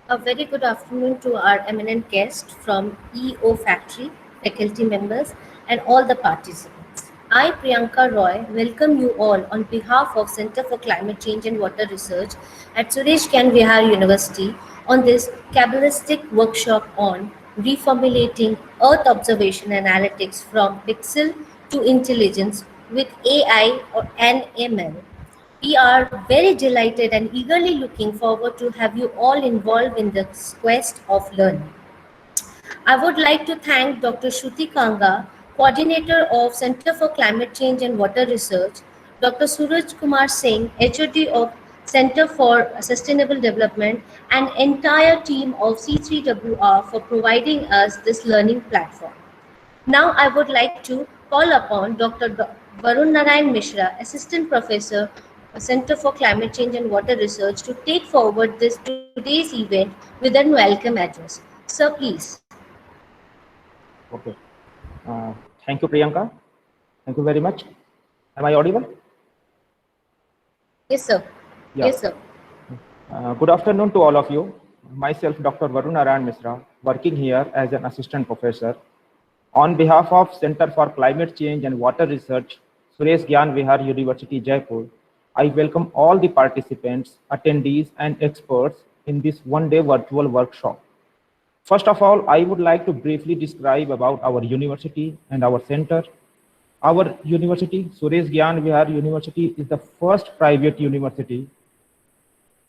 A very good afternoon to our eminent guest from EO Factory, faculty members, and all the participants. I, Priyanka Roy, welcome you all on behalf of Center for Climate Change and Water Research at Suresh Gyan Vihar University on this Kabbalistic workshop on reformulating Earth observation analytics from pixel to intelligence with AI and ML. We are very delighted and eagerly looking forward to have you all involved in this quest of learning. I would like to thank Dr. Shruti Kanga, Coordinator of Center for Climate Change and Water Research, Dr. Suraj Kumar Singh, HOD of Center for Sustainable Development, and entire team of C3WR for providing us this learning platform. Now I would like to call upon Dr. Varun Narayan Mishra, Assistant Professor, Center for Climate Change and Water Research, to take forward this today's event with a welcome address. Sir, please. Okay. Thank you, Priyanka. Thank you very much. Am I audible? Yes, sir. Yeah. Yes, sir. Good afternoon to all of you. Myself, Dr. Varun Narayan Mishra, working here as an assistant professor. On behalf of Center for Climate Change and Water Research, Suresh Gyan Vihar University, Jaipur, I welcome all the participants, attendees, and experts in this one-day virtual workshop. First of all, I would like to briefly describe about our university and our center. Our university, Suresh Gyan Vihar University, is the first private university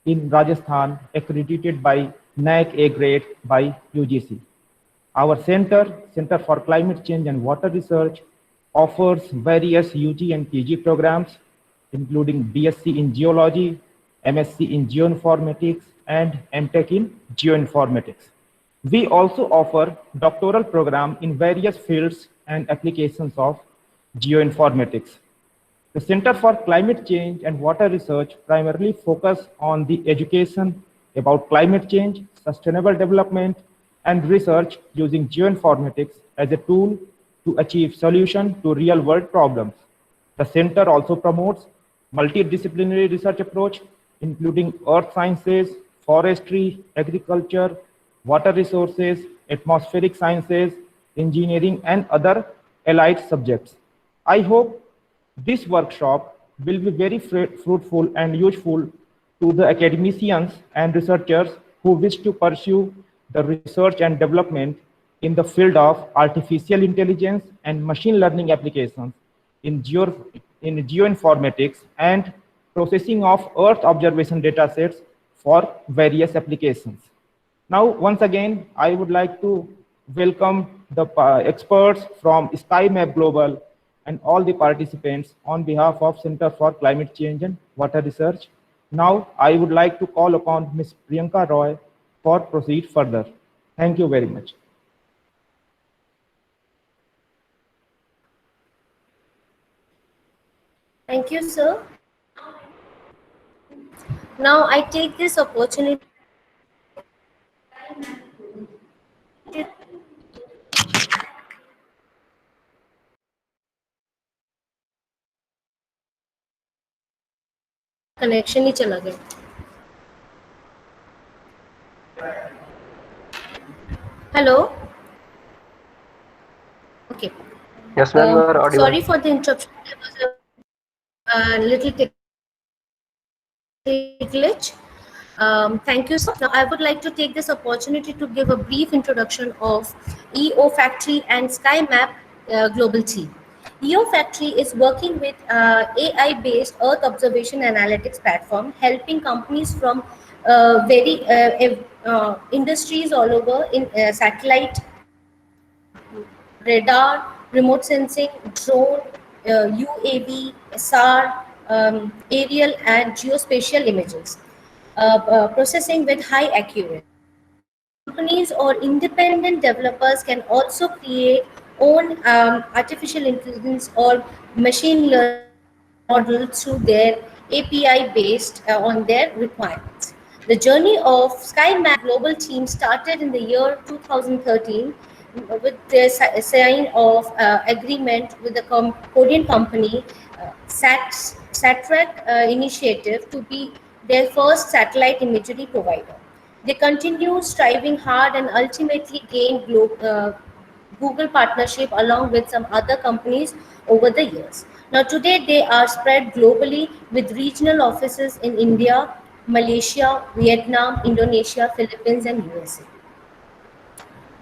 in Rajasthan accredited by NAC A grade by UGC. Our Center for Climate Change and Water Research, offers various UG and PG programs, including BSc in Geology, MSc in Geoinformatics, and MTech in Geoinformatics. We also offer doctoral program in various fields and applications of geoinformatics. The Center for Climate Change and Water Research primarily focus on the education about climate change, sustainable development, and research using geoinformatics as a tool to achieve solution to real-world problems. The center also promotes multidisciplinary research approach, including earth sciences, forestry, agriculture, water resources, atmospheric sciences, engineering, and other allied subjects. I hope this workshop will be very fruitful and useful to the academicians and researchers who wish to pursue the research and development in the field of artificial intelligence and machine learning applications in geoinformatics and processing of Earth observation data sets for various applications. Now, once again, I would like to welcome the experts from SkyMap Global and all the participants on behalf of Center for Climate Change and Water Research. Now, I would like to call upon Ms. Priyanka Roy for proceed further. Thank you very much. Thank you, sir. Now I take this opportunity connection ही चला गया. Hello. Okay. Yes, ma'am, you are audible. Sorry for the interruption. There was a little glitch. Thank you, sir. Now, I would like to take this opportunity to give a brief introduction of EO Factory and SkyMap Global team. EO Factory is working with AI-based Earth observation analytics platform, helping companies from industries all over in satellite, radar, remote sensing, drone, UAV, SAR, aerial and geospatial images, processing with high accuracy. Companies or independent developers can also create own artificial intelligence or machine learning model through their API based on their requirements. The journey of SkyMap Global team started in the year 2013 with the sign of agreement with the Korean company SATRAC initiative to be their first satellite imagery provider. They continue striving hard and ultimately gain Google partnership along with some other companies over the years. Now today they are spread globally with regional offices in India, Malaysia, Vietnam, Indonesia, Philippines and USA.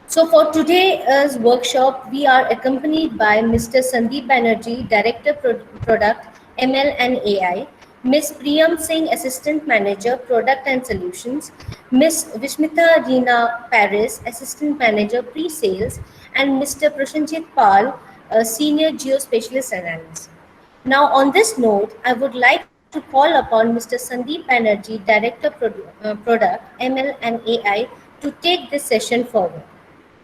So for today's workshop, we are accompanied by Mr. Sandeep Banerjee, Director Product, ML and AI, Ms. Priyam Singh, Assistant Manager, Product and Solutions, Ms. Vishmita Reena Paris, Assistant Manager, Pre-Sales, and Mr. Prashanjit Pal, Senior Geospatialist Analyst. Now, on this note, I would like to call upon Mr. Sandeep Banerjee, Director Product, ML and AI, to take this session forward.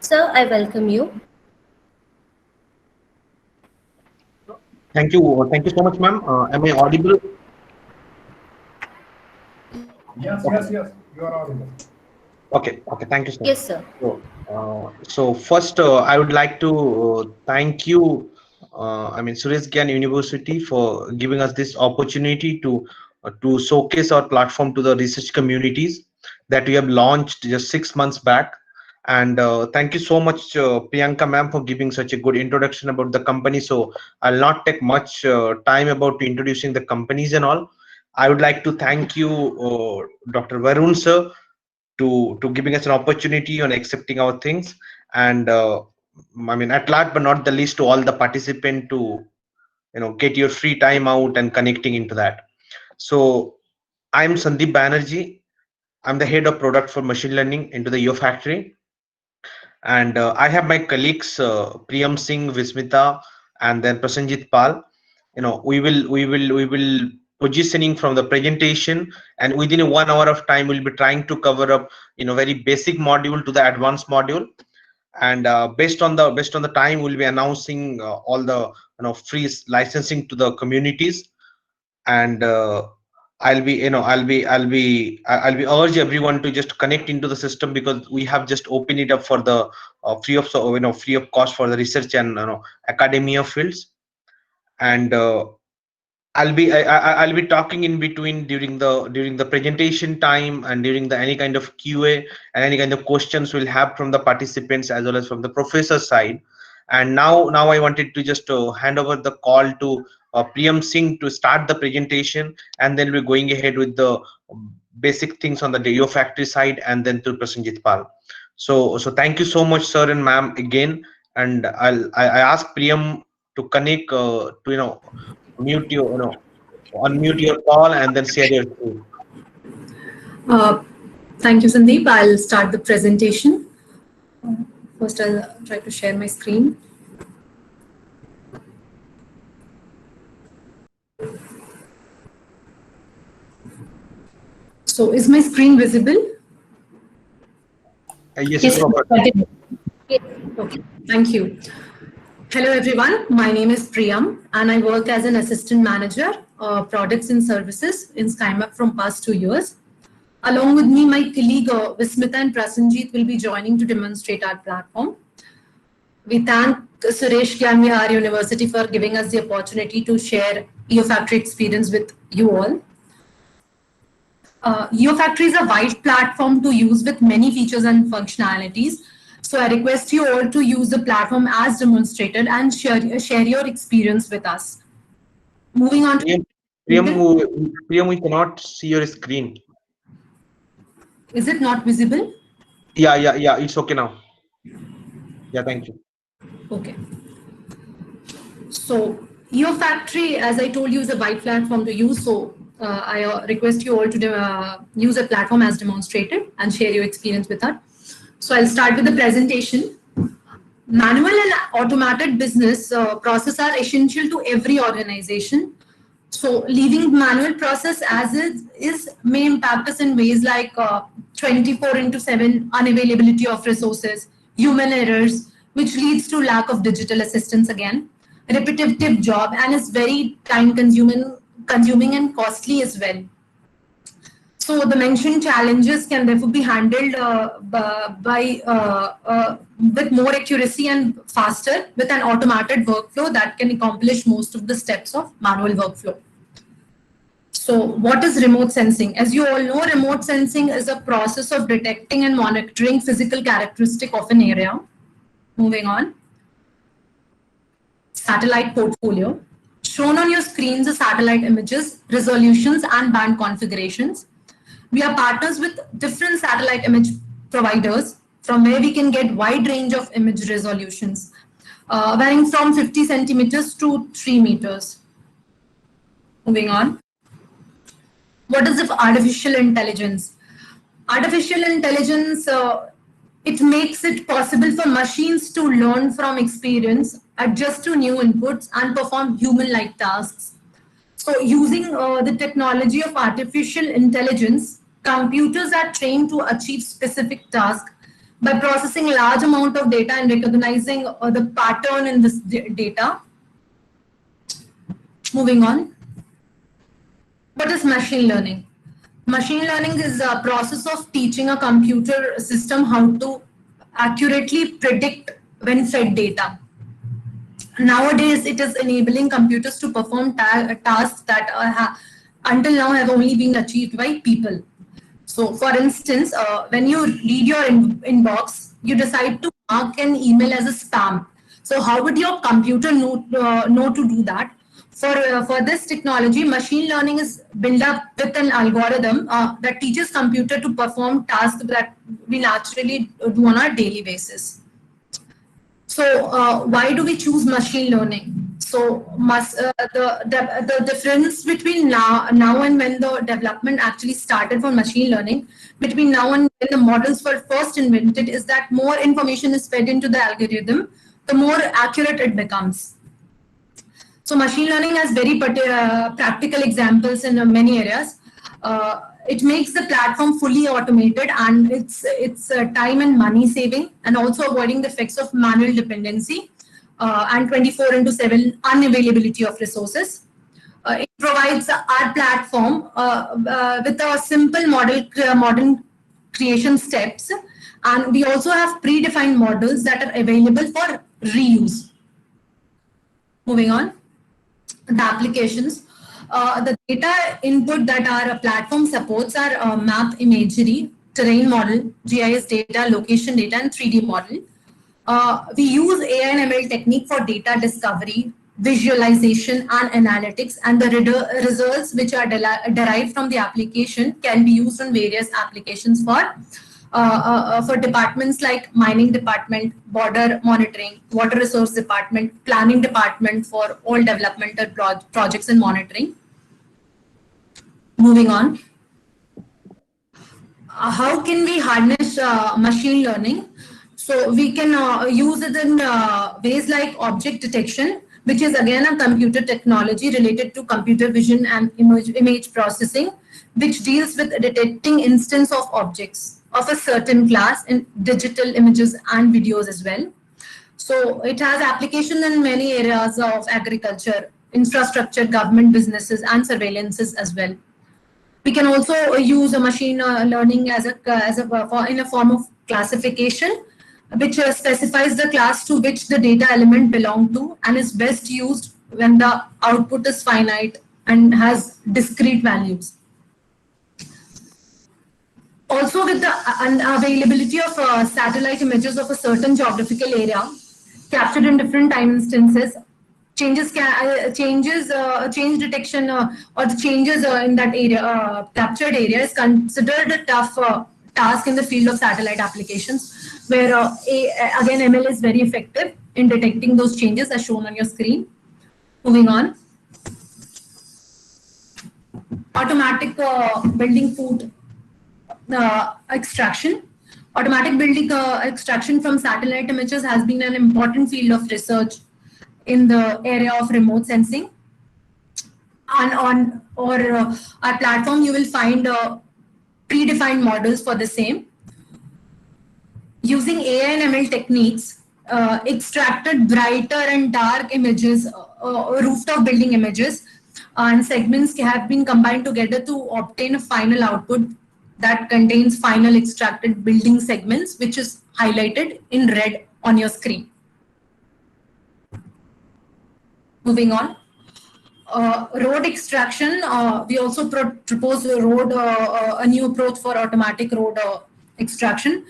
Sir, I welcome you. Thank you. Thank you so much, ma'am. Am I audible? Yes, you are audible. Okay. Thank you, sir. Yes, sir. So first, I would like to thank you, Suresh Gyan University for giving us this opportunity to showcase our platform to the research communities that we have launched just 6 months back. And thank you so much, Priyanka ma'am, for giving such a good introduction about the company. So I'll not take much time about introducing the companies and all. I would like to thank you, Dr. Varun sir, to giving us an opportunity on accepting our things, and at last but not the least, to all the participant to get your free time out and connecting into that. So I'm Sandeep Banerjee. I'm the head of product for machine learning into the Factory, and I have my colleagues Priyam Singh, Vismita, and then Prasanjit Pal. We will positioning from the presentation, and within 1 hour of time we'll be trying to cover up very basic module to the advanced module. And based on the time, we'll be announcing all the free licensing to the communities. And I'll be urge everyone to just connect into the system, because we have just opened it up for the free of cost for the research and academia fields. And I'll be talking in between during the presentation time, and during the any kind of QA and any kind of questions we'll have from the participants as well as from the professor side. And now I wanted to just hand over the call to Priyam Singh to start the presentation, and then we're going ahead with the basic things on the Geo Factory side, and then to Prasanjit Pal. So thank you so much, sir and ma'am, again. And I ask Priyam to connect to mute unmute your call and then share your screen. Thank you, Sandeep. I'll start the presentation. First, I'll try to share my screen. So, is my screen visible? Yes. Yes. Okay, thank you. Hello, everyone. My name is Priyam, and I work as an assistant manager, products and services in SkyMap from past 2 years. Along with me, my colleague Vismita and Prasanjit will be joining to demonstrate our platform. We thank Suresh Gyan University for giving us the opportunity to share EOFactory experience with you all. EOFactory is a wide platform to use with many features and functionalities. So I request you all to use the platform as demonstrated and share your experience with us. Moving on to Priyam, we cannot see your screen. Is it not visible? Yeah, it's okay now. Yeah, thank you. Okay. So EOFactory, as I told you, is a wide platform to use. So I request you all to use a platform as demonstrated and share your experience with us. So I'll start with the presentation. Manual and automated business process are essential to every organization. So leaving manual process as is may impact us in ways like 24/7 unavailability of resources, human errors, which leads to lack of digital assistance again, repetitive job, and is very time consuming and costly as well. So the mentioned challenges can therefore be handled with more accuracy and faster with an automated workflow that can accomplish most of the steps of manual workflow. So what is remote sensing? As you all know, remote sensing is a process of detecting and monitoring physical characteristic of an area. Moving on. Satellite portfolio. Shown on your screens are satellite images, resolutions, and band configurations. We are partners with different satellite image providers from where we can get wide range of image resolutions, varying from 50 centimeters to 3 meters. Moving on. What is artificial intelligence? Artificial intelligence, it makes it possible for machines to learn from experience, adjust to new inputs, and perform human-like tasks. So using the technology of artificial intelligence, computers are trained to achieve specific tasks by processing large amount of data and recognizing the pattern in this data. Moving on. What is machine learning? Machine learning is a process of teaching a computer system how to accurately predict when fed data. Nowadays, it is enabling computers to perform tasks that until now have only been achieved by people. So, for instance, when you read your inbox, you decide to mark an email as a spam. So, how would your computer know to do that? For this technology, machine learning is built up with an algorithm that teaches computer to perform tasks that we naturally do on a daily basis. So why do we choose machine learning? So the difference between now and when the development actually started for machine learning, between now and when the models were first invented, is that more information is fed into the algorithm, the more accurate it becomes. So machine learning has very practical examples in many areas. It makes the platform fully automated, and it's time and money saving, and also avoiding the effects of manual dependency and 24/7 unavailability of resources. It provides our platform with a simple modern creation steps, and we also have predefined models that are available for reuse. Moving on. The applications, the data input that our platform supports are map imagery, terrain model, GIS data, location data, and 3D model. We use AI and ML technique for data discovery, visualization, and analytics, and the results which are derived from the application can be used on various applications for departments like mining department, border monitoring, water resource department, planning department for all developmental projects and monitoring. Moving on. How can we harness machine learning? So we can use it in ways like object detection, which is again a computer technology related to computer vision and image processing, which deals with detecting instance of objects of a certain class in digital images and videos as well. So it has application in many areas of agriculture, infrastructure, government, businesses, and surveillances as well. We can also use a machine learning in a form of classification, which specifies the class to which the data element belong to, and is best used when the output is finite and has discrete values. Also, with the availability of satellite images of a certain geographical area captured in different time instances, change detection or the changes in that area, captured area, is considered a tough task in the field of satellite applications, where again ML is very effective in detecting those changes as shown on your screen. Moving on. Automatic building food extraction. Automatic building extraction from satellite images has been an important field of research in the area of remote sensing. And on our platform, you will find predefined models for the same. Using AI and ML techniques, extracted brighter and dark images, rooftop building images, and segments have been combined together to obtain a final output that contains final extracted building segments, which is highlighted in red on your screen. Moving on. Road extraction, we also propose a new approach for automatic road extraction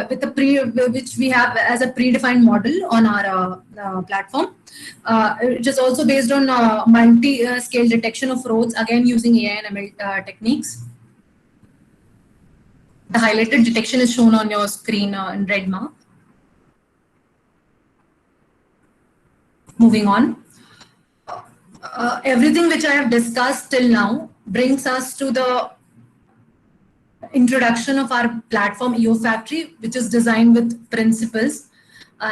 with which we have as a predefined model on our platform. It is also based on multi-scale detection of roads, again using AI and ML techniques. The highlighted detection is shown on your screen in red mark. Moving on. Everything which I have discussed till now brings us to the introduction of our platform EO Factory, which is designed with principles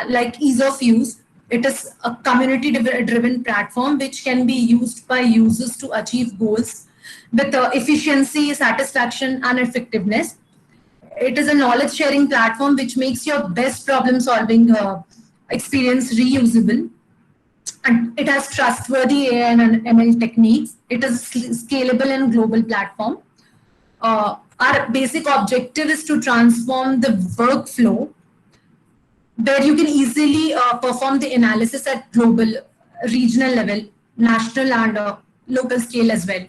like ease of use. It is a community-driven platform which can be used by users to achieve goals with efficiency, satisfaction, and effectiveness. It is a knowledge-sharing platform which makes your best problem-solving experience reusable. And it has trustworthy AI and ML techniques. It is a scalable and global platform. Our basic objective is to transform the workflow where you can easily perform the analysis at global, regional level, national and local scale as well.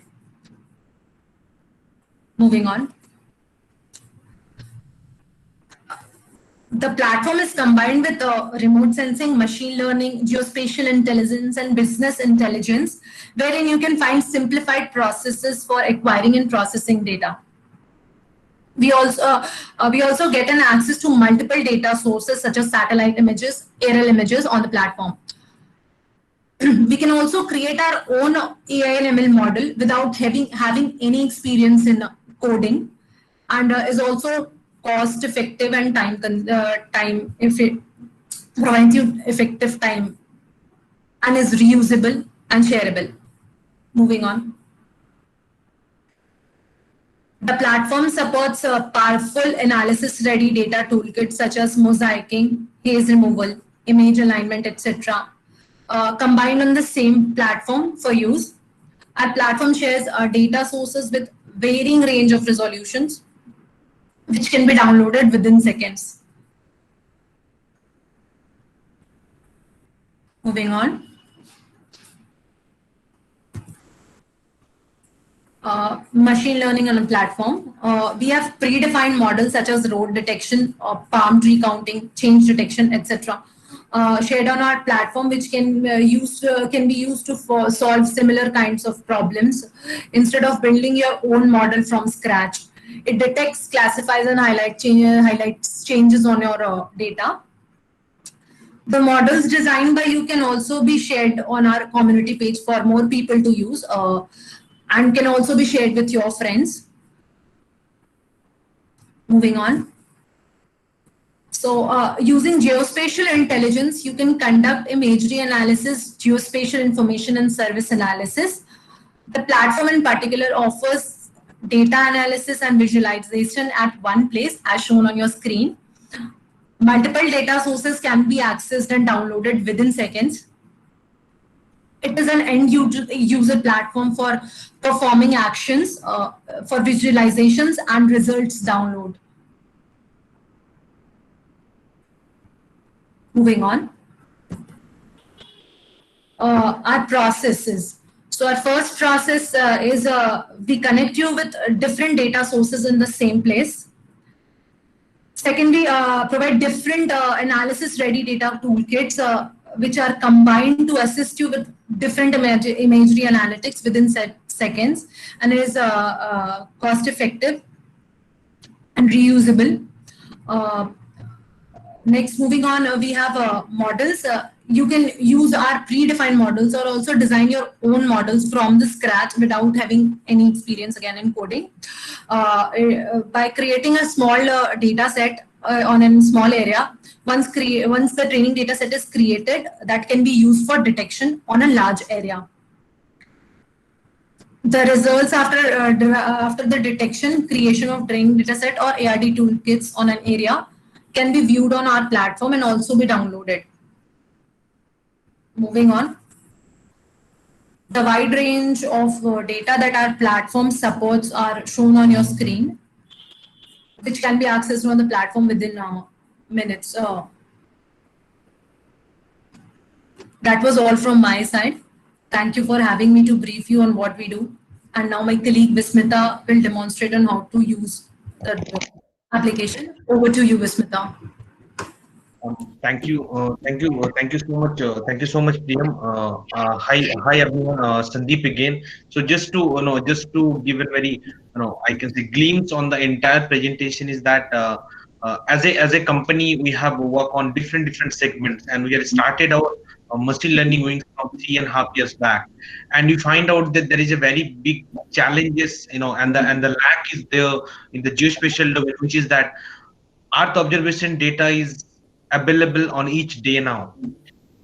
Moving on. The platform is combined with remote sensing, machine learning, geospatial intelligence, and business intelligence, wherein you can find simplified processes for acquiring and processing data. We also get an access to multiple data sources such as satellite images, aerial images on the platform. We can also create our own AI and ML model without having any experience in coding, and is also cost effective and provides you effective time, and is reusable and shareable. Moving on. The platform supports a powerful analysis-ready data toolkits such as mosaicing, haze removal, image alignment, etc. Combined on the same platform for use. Our platform shares data sources with varying range of resolutions, which can be downloaded within seconds. Moving on. Machine learning on a platform. We have predefined models such as road detection, palm tree counting, change detection, etc. Shared on our platform, which can be used to solve similar kinds of problems instead of building your own model from scratch. It detects, classifies, and highlights changes on your data. The models designed by you can also be shared on our community page for more people to use, and can also be shared with your friends. Moving on. So using geospatial intelligence, you can conduct imagery analysis, geospatial information, and service analysis. The platform in particular offers data analysis and visualization at one place, as shown on your screen. Multiple data sources can be accessed and downloaded within seconds. It is an end user platform for performing actions, for visualizations and results download. Moving on. Our processes. So our first process is we connect you with different data sources in the same place. Secondly, provide different analysis-ready data toolkits which are combined to assist you with different imagery analytics within seconds, and is cost-effective and reusable. Next, moving on, we have models. You can use our predefined models or also design your own models from the scratch without having any experience again in coding. By creating a small data set on a small area, once the training data set is created, that can be used for detection on a large area. The results after the detection, creation of training data set or ARD toolkits on an area can be viewed on our platform and also be downloaded. Moving on. The wide range of data that our platform supports are shown on your screen, which can be accessed on the platform within minutes. That was all from my side. Thank you for having me to brief you on what we do. And now my colleague Vismita will demonstrate on how to use the application. Over to you, Vismita. Thank you so much, Priyam. Hi everyone, Sandeep again. So just to give a very, I can say glimpse on the entire presentation is that as a company we have worked on different segments, and we have started our machine learning wings from 3.5 years back, and we find out that there is a very big challenges, and the lack is there in the geospatial domain, which is that Earth observation data is available on each day now.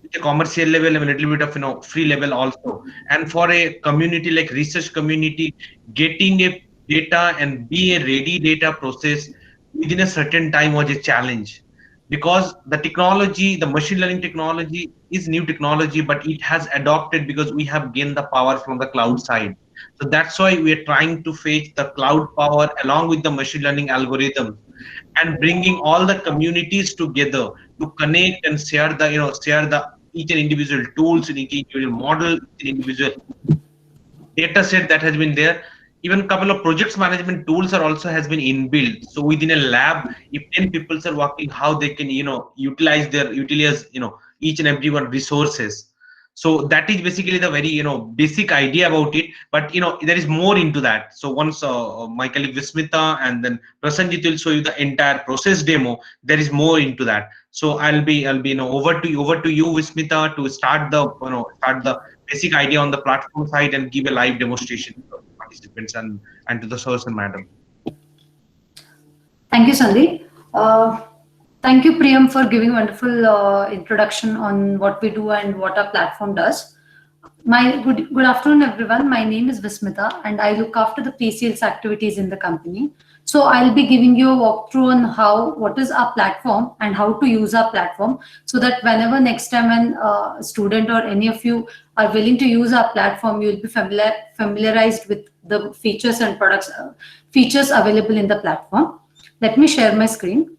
It's a commercial level and a little bit of free level also. And for a community like research community, getting a data and be a ready data process within a certain time was a challenge, because the technology, the machine learning technology is new technology, but it has adopted because we have gained the power from the cloud side. So that's why we are trying to fetch the cloud power along with the machine learning algorithms, and bringing all the communities together to connect and share the each and individual tools in each individual model, each individual data set that has been there. Even a couple of projects management tools are also has been inbuilt. So within a lab, if 10 people are working, how they can utilize each and every one resources. So that is basically the very basic idea about it. But there is more into that. So once my colleague Vismita and then Prasanjit will show you the entire process demo, there is more into that. So I'll be over to you Vismita, to start the basic idea on the platform side and give a live demonstration to the participants and to the source and madam. Thank you, Sandeep. Thank you, Priyam, for giving wonderful introduction on what we do and what our platform does. Good afternoon, everyone. My name is Vismita, and I look after the pre-sales activities in the company. So I'll be giving you a walkthrough on what is our platform and how to use our platform, so that whenever next time when a student or any of you are willing to use our platform, you'll be familiarized with the features and features available in the platform. Let me share my screen.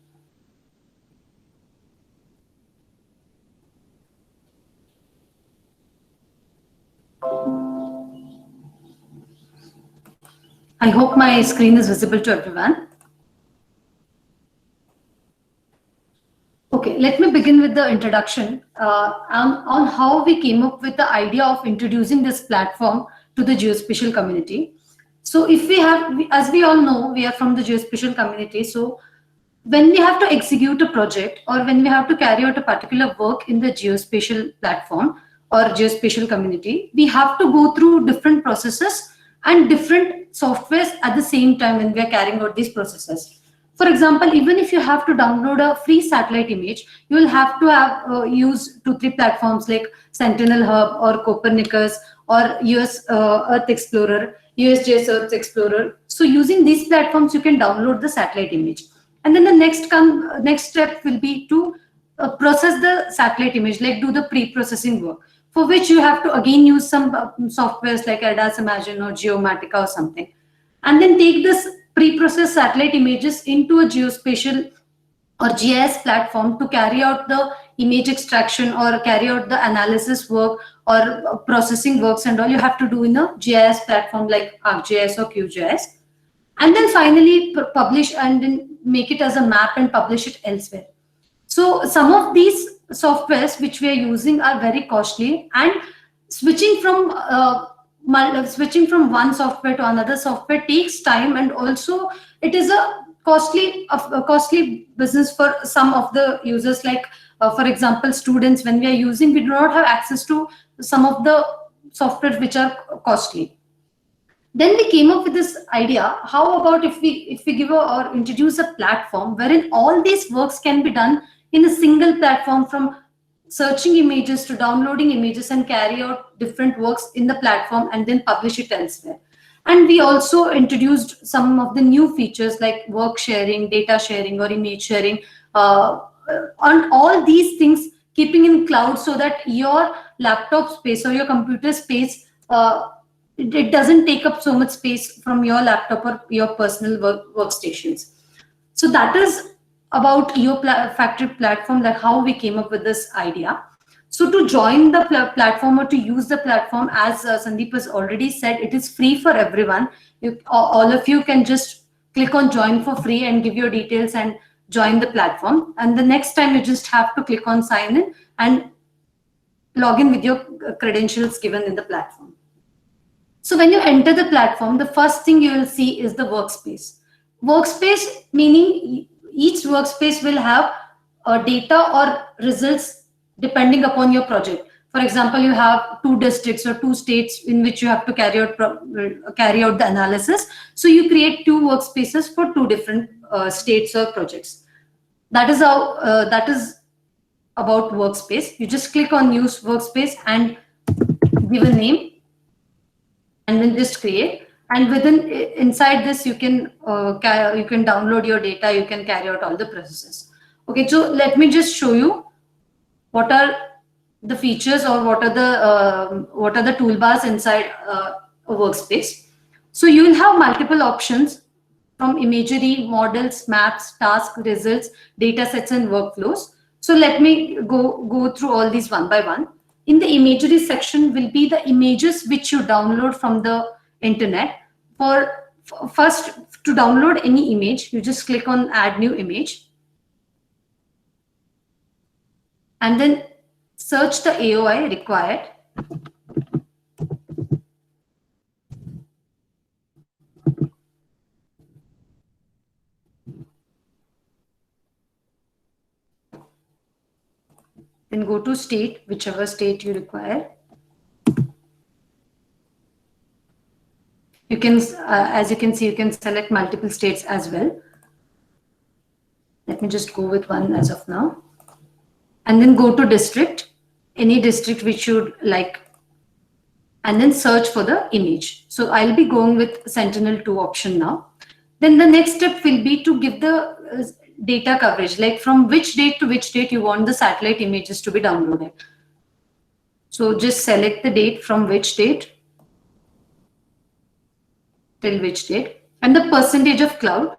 I hope my screen is visible to everyone. Okay, let me begin with the introduction on how we came up with the idea of introducing this platform to the geospatial community. So as we all know, we are from the geospatial community. So when we have to execute a project, or when we have to carry out a particular work in the geospatial platform or geospatial community, we have to go through different processes and different softwares at the same time when we are carrying out these processes. For example, even if you have to download a free satellite image, you will have to use 2-3 platforms like Sentinel Hub or Copernicus or US Earth Explorer, USGS Earth Explorer. So using these platforms, you can download the satellite image. And then the next step will be to process the satellite image, like do the pre-processing work, for which you have to again use some softwares like ADAS Imagine or Geomatica or something. And then take this pre-processed satellite images into a geospatial or GIS platform to carry out the image extraction or carry out the analysis work or processing works and all you have to do in a GIS platform like ArcGIS or QGIS. And then finally publish and then make it as a map and publish it elsewhere. So some of these softwares which we are using are very costly, and switching from one software to another software takes time, and also it is a costly business for some of the users. Like for example, students, when we are using, we do not have access to some of the software which are costly. Then we came up with this idea: how about if we give or introduce a platform wherein all these works can be done in a single platform, from searching images to downloading images, and carry out different works in the platform and then publish it elsewhere. And we also introduced some of the new features like work sharing, data sharing, or image sharing, on all these things, keeping in cloud, so that your laptop space or your computer space, it doesn't take up so much space from your laptop or your personal workstations. So that is about EO Factory platform, that how we came up with this idea. So to join the platform or to use the platform, as Sandeep has already said, it is free for everyone. All of you can just click on join for free and give your details and join the platform. And the next time you just have to click on sign in and log in with your credentials given in the platform. So when you enter the platform, the first thing you will see is the workspace. Workspace meaning each workspace will have data or results depending upon your project. For example, you have 2 districts or 2 states in which you have to carry out the analysis. So you create 2 workspaces for 2 different states or projects. That is how that is about workspace. You just click on use workspace and give a name, and then just create. And inside this, you can download your data. You can carry out all the processes. Okay, so let me just show you what are the features or what are the toolbars inside a workspace. So you will have multiple options from imagery, models, maps, tasks, results, data sets, and workflows. So let me go through all these one by one. In the imagery section will be the images which you download from the internet. First, to download any image, you just click on add new image. And then search the AOI required. Then go to state, whichever state you require. You can, as you can see, you can select multiple states as well. Let me just go with one as of now. And then go to district, any district which you'd like, and then search for the image. So I'll be going with Sentinel-2 option now. Then the next step will be to give the data coverage, like from which date to which date you want the satellite images to be downloaded. So just select the date from which date till which date, and the percentage of cloud.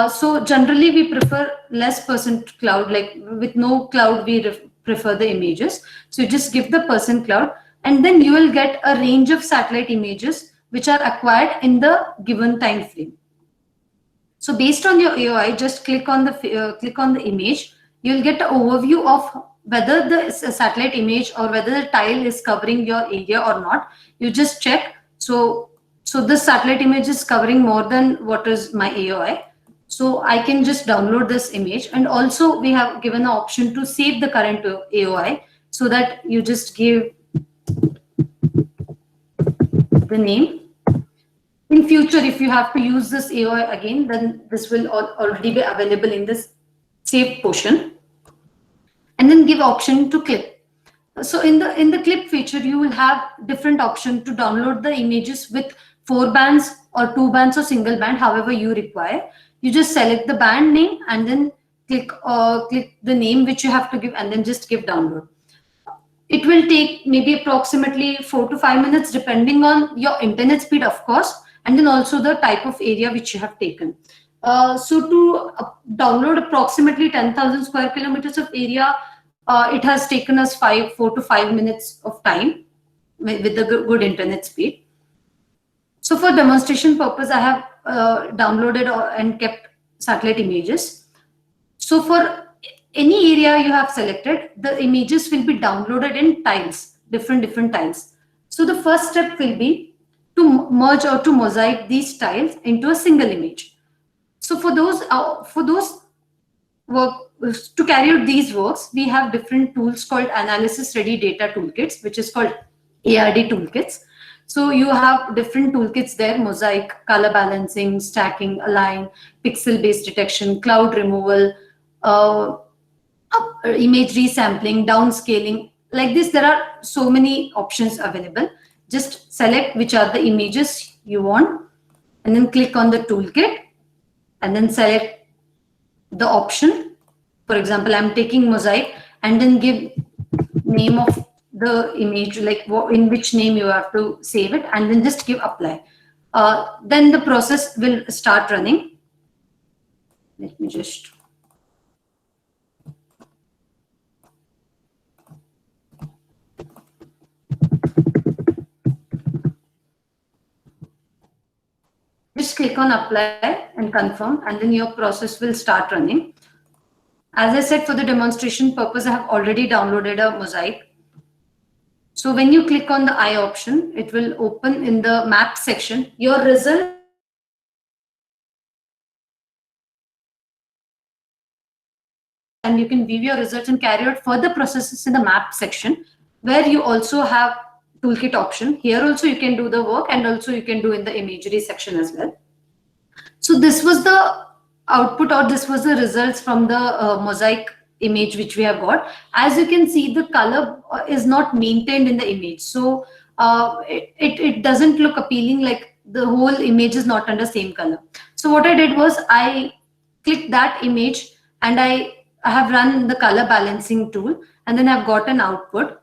So generally we prefer less % cloud, like with no cloud we prefer the images. So you just give the % cloud, and then you will get a range of satellite images which are acquired in the given time frame. So based on your AOI, just click on the image. You'll get an overview of whether the satellite image or whether the tile is covering your area or not. You just check. So this satellite image is covering more than what is my AOI. So I can just download this image, and also we have given an option to save the current AOI, so that you just give the name. In future, if you have to use this AOI again, then this will already be available in this saved portion. And then give option to clip. So in the clip feature, you will have different option to download the images with 4 bands or 2 bands or single band, however you require. You just select the band name and then click the name which you have to give, and then just give download. It will take maybe approximately 4 to 5 minutes depending on your internet speed, of course, and then also the type of area which you have taken. So to download approximately 10,000 square kilometers of area, it has taken us 4 to 5 minutes of time with the good internet speed. So for demonstration purpose, I have downloaded and kept satellite images. So for any area you have selected, the images will be downloaded in tiles, different tiles. So the first step will be to merge or to mosaic these tiles into a single image. So for those work, to carry out these works, we have different tools called Analysis Ready Data Toolkits, which is called ARD toolkits. So you have different toolkits there: mosaic, color balancing, stacking, align, pixel-based detection, cloud removal, image resampling, downscaling. Like this, there are so many options available. Just select which are the images you want, and then click on the toolkit, and then select the option. For example, I'm taking mosaic, and then give name of the image, like in which name you have to save it, and then just give apply. Then the process will start running. Let me just click on apply and confirm, and then your process will start running. As I said, for the demonstration purpose, I have already downloaded a Mosaic. So when you click on the I option, it will open in the map section. Your result and you can view your results and carry out further processes in the map section, where you also have toolkit option. Here also you can do the work, and also you can do in the imagery section as well. So this was the output, or this was the results from the Mosaic image which we have got. As you can see, the color is not maintained in the image, so it doesn't look appealing, like the whole image is not under same color. So what I did was I clicked that image and I have run the color balancing tool, and then I've got an output.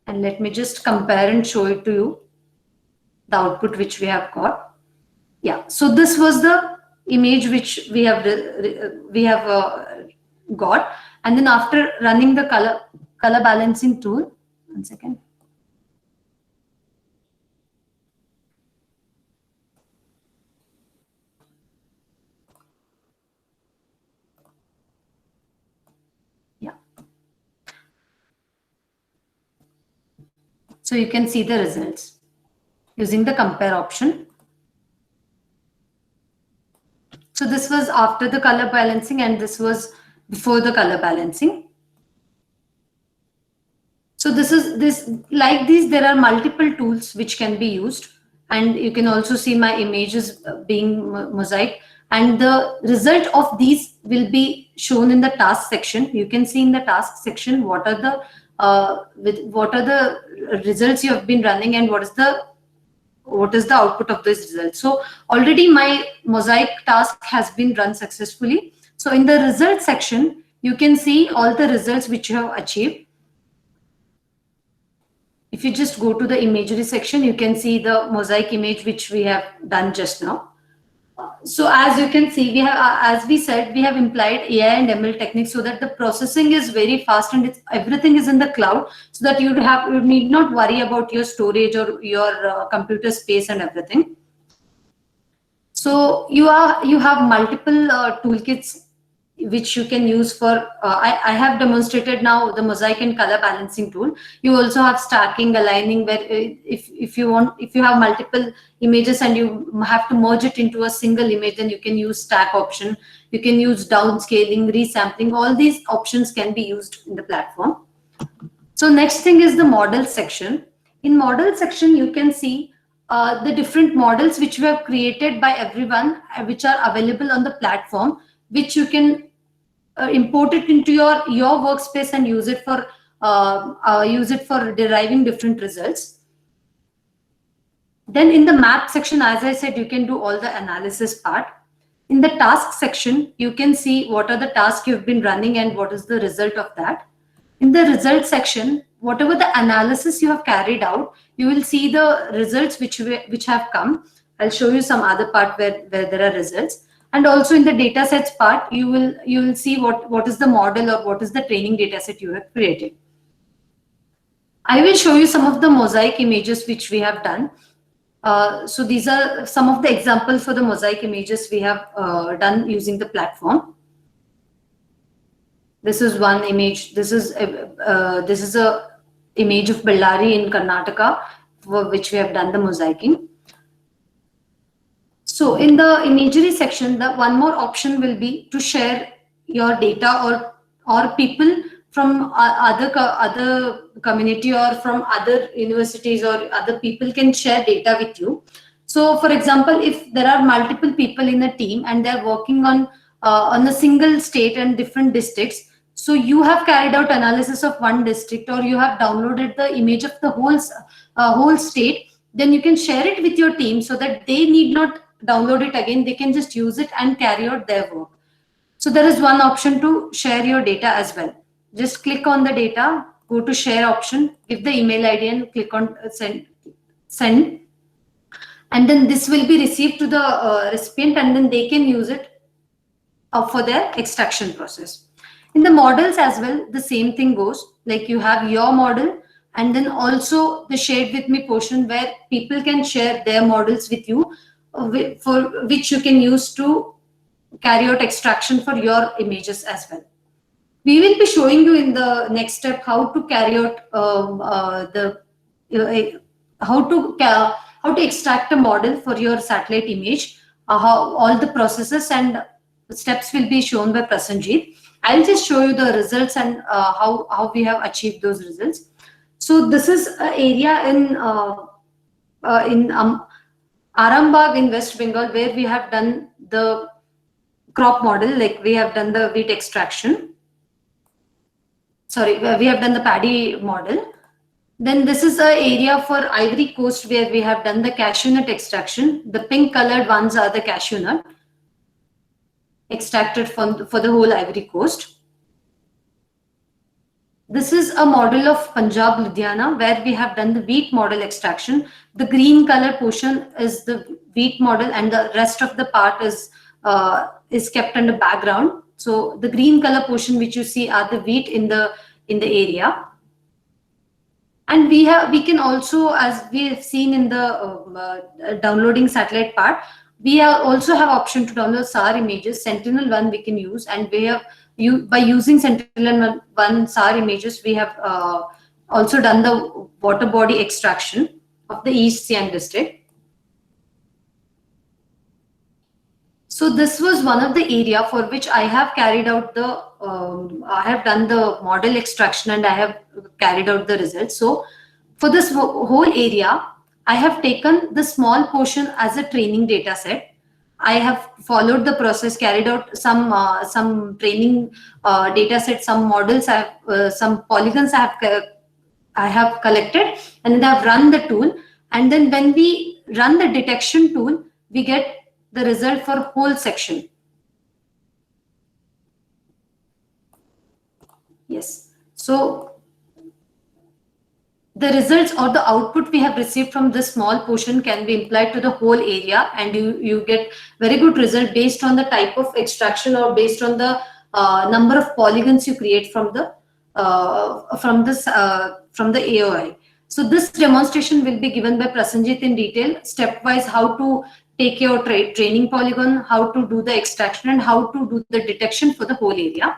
And let me just compare and show it to you, the output which we have got. Yeah, so this was the image which we have got, and then after running the color balancing tool, one second. Yeah. So you can see the results using the compare option. So this was after the color balancing, and this was before the color balancing. So like these, there are multiple tools which can be used, and you can also see my images being Mosaic, and the result of these will be shown in the task section. You can see in the task section what are the results you have been running, and what is the output of this result. So already my Mosaic task has been run successfully. So in the result section, you can see all the results which you have achieved. If you just go to the imagery section, you can see the Mosaic image which we have done just now. So as you can see, we have, as we said, we have implied AI and ML techniques so that the processing is very fast, and everything is in the cloud, so that you need not worry about your storage or your computer space and everything. So you have multiple toolkits which you can use for. I have demonstrated now the Mosaic and color balancing tool. You also have stacking, aligning, where if you have multiple images and you have to merge it into a single image, then you can use stack option. You can use downscaling, resampling. All these options can be used in the platform. So next thing is the model section. In model section, you can see the different models which we have created by everyone, which are available on the platform, which you can import it into your workspace and use it for deriving different results. Then in the map section, as I said, you can do all the analysis part. In the task section, you can see what are the tasks you've been running and what is the result of that. In the result section, whatever the analysis you have carried out, you will see the results which have come. I'll show you some other part where there are results. And also in the data sets part, you will see what is the model or what is the training data set you have created. I will show you some of the Mosaic images which we have done. So these are some of the examples for the Mosaic images we have done using the platform. This is one image. This is a image of Bellary in Karnataka, for which we have done the mosaicing. So in the imagery section, the one more option will be to share your data, or people from other community or from other universities or other people can share data with you. So for example, if there are multiple people in a team and they're working on a single state and different districts, so you have carried out analysis of one district, or you have downloaded the image of the whole state, then you can share it with your team so that they need not download it again. They can just use it and carry out their work. So there is one option to share your data as well. Just click on the data, go to share option, give the email ID and click on send. And then this will be received to the recipient, and then they can use it for their extraction process. In the models as well, the same thing goes. Like you have your model, and then also the shared with me portion where people can share their models with you. for which you can use to carry out extraction for your images as well. We will be showing you in the next step how to carry out how to extract a model for your satellite image. How all the processes and steps will be shown by Prasenjit. I'll just show you the results and how we have achieved those results. So this is an area in Arambagh in West Bengal, where we have done the crop model, like we have done the wheat extraction. Sorry, we have done the paddy model. Then this is an area for Ivory Coast, where we have done the cashew nut extraction. The pink colored ones are the cashew nut extracted for the whole Ivory Coast. This is a model of Punjab, Ludhiana, where we have done the wheat model extraction. The green color portion is the wheat model, and the rest of the part is kept under background. So the green color portion which you see are the wheat in the area. And we can also, as we have seen in the downloading satellite part, we also have option to download SAR images. Sentinel-1 we can use, and we have by using Sentinel-1 SAR images, we have also done the water body extraction of the East Siang district. So this was one of the area for which I have carried out the, I have done the model extraction and I have carried out the results. So for this whole area, I have taken the small portion as a training data set. I have followed the process, carried out some training data set, some models, some polygons I have collected, and then I have run the tool. And then when we run the detection tool, we get the result for whole section. Yes. So the results or the output we have received from this small portion can be applied to the whole area, and you get very good result based on the type of extraction or based on the number of polygons you create from the AOI. So this demonstration will be given by Prasenjit in detail, stepwise how to take your training polygon, how to do the extraction, and how to do the detection for the whole area.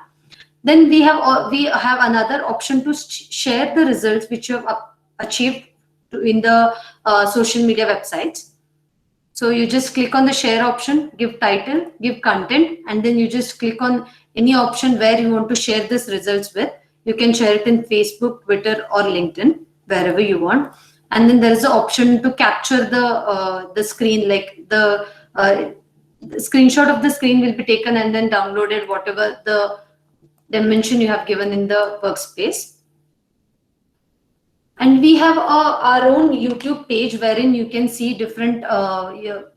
Then we have another option to share the results which you have achieved in the social media websites. So you just click on the share option, give title, give content, and then you just click on any option where you want to share this results with. You can share it in Facebook, Twitter, or LinkedIn, wherever you want. And then there is an option to capture the screen, like the screenshot of the screen will be taken and then downloaded, whatever the dimension you have given in the workspace. And we have our own YouTube page wherein you can see different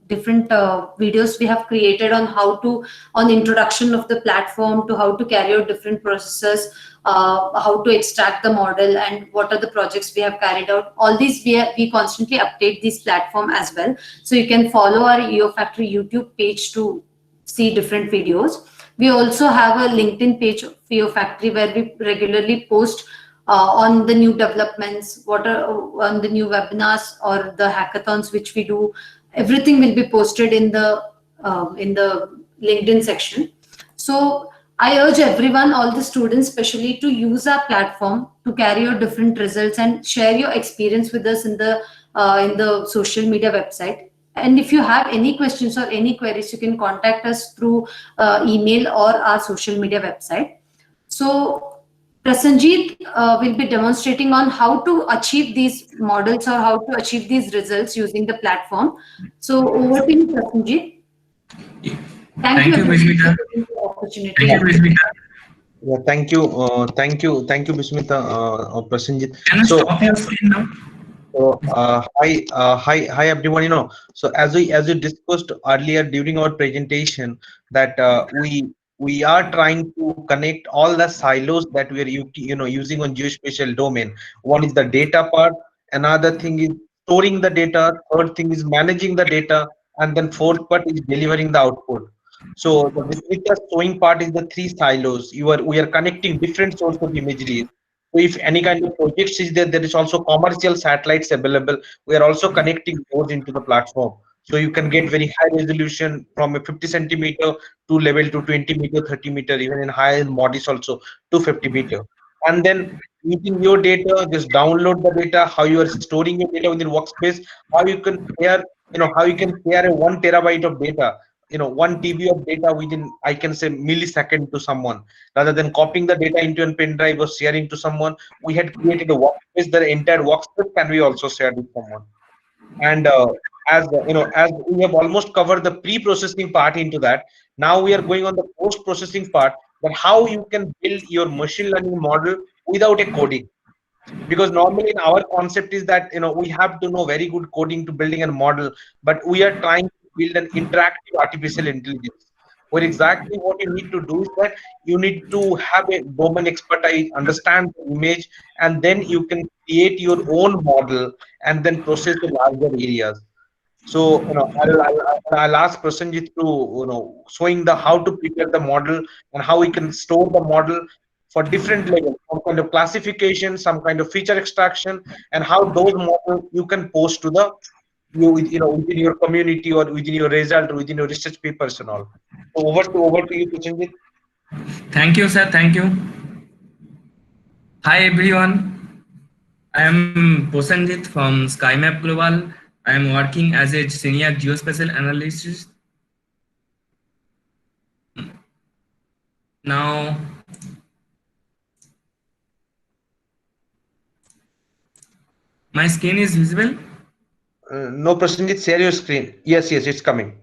videos we have created on introduction of the platform, to how to carry out different processes, how to extract the model, and what are the projects we have carried out. All these we constantly update this platform as well. So you can follow our EO Factory YouTube page to see different videos. We also have a LinkedIn page of EO Factory where we regularly post on the new developments, on the new webinars or the hackathons which we do. Everything will be posted in the LinkedIn section. So I urge everyone, all the students especially, to use our platform to carry out different results and share your experience with us in the social media website. And if you have any questions or any queries, you can contact us through email or our social media website. So Prasenjit will be demonstrating on how to achieve these models or how to achieve these results using the platform. So over to you, Prasenjit. Thank you, Bismita. Opportunity. Thank you, Bismita. Yeah, thank you, Bismita, Prasenjit. Can I stop your screen now? So, hi everyone. So as we discussed earlier during our presentation, that we are trying to connect all the silos that we are using on geospatial domain. One is the data part, another thing is storing the data, third thing is managing the data, and then fourth part is delivering the output. So the showing part is the three silos. We are connecting different sources of imagery. So if any kind of projects is there, there is also commercial satellites available. We are also connecting those into the platform. So you can get very high resolution from a 50 centimeter to level to 20 meter, 30 meter, even in high modis also to 50 meter. And then using your data, just download the data, how you are storing your data within workspace, how you can share, how you can share a 1 terabyte of data, 1 TB of data within, I can say, millisecond to someone, rather than copying the data into a pen drive or sharing to someone. We had created a workspace, the entire workspace can be also shared with someone. And as we have almost covered the pre-processing part into that, now we are going on the post-processing part, that how you can build your machine learning model without a coding. Because normally in our concept is that we have to know very good coding to building a model, but we are trying to build an interactive artificial intelligence, where exactly what you need to do is that you need to have a domain expertise, understand the image, and then you can create your own model and then process the larger areas. So, I'll ask Prasenjit to, showing the how to prepare the model and how we can store the model for different levels, some kind of classification, some kind of feature extraction, and how those models you can post to the within your community or within your result or within your research papers and all. So over to you, Prasenjit. Thank you, sir. Thank you. Hi, everyone. I am Prosenjit from SkyMap Global. I am working as a senior geospatial analyst. Now, my screen is visible. No, Prasenjit, share your screen. Yes, it's coming.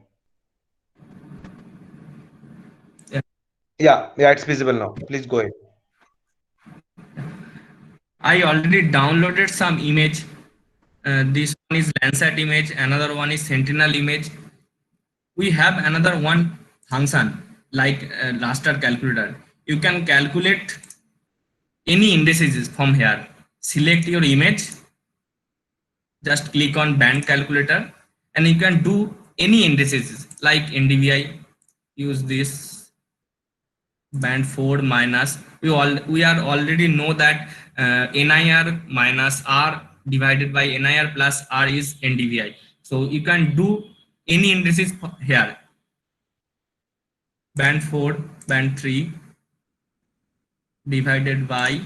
Yeah, it's visible now. Please go ahead. I already downloaded some image. This one is Landsat image, another one is Sentinel image. We have another one function like raster calculator. You can calculate any indices from here. Select your image, just click on band calculator, and you can do any indices like NDVI. Use this band 4 minus. We are already know that NIR minus R divided by NIR plus R is NDVI. So you can do any indices here. Band 4, band 3 divided by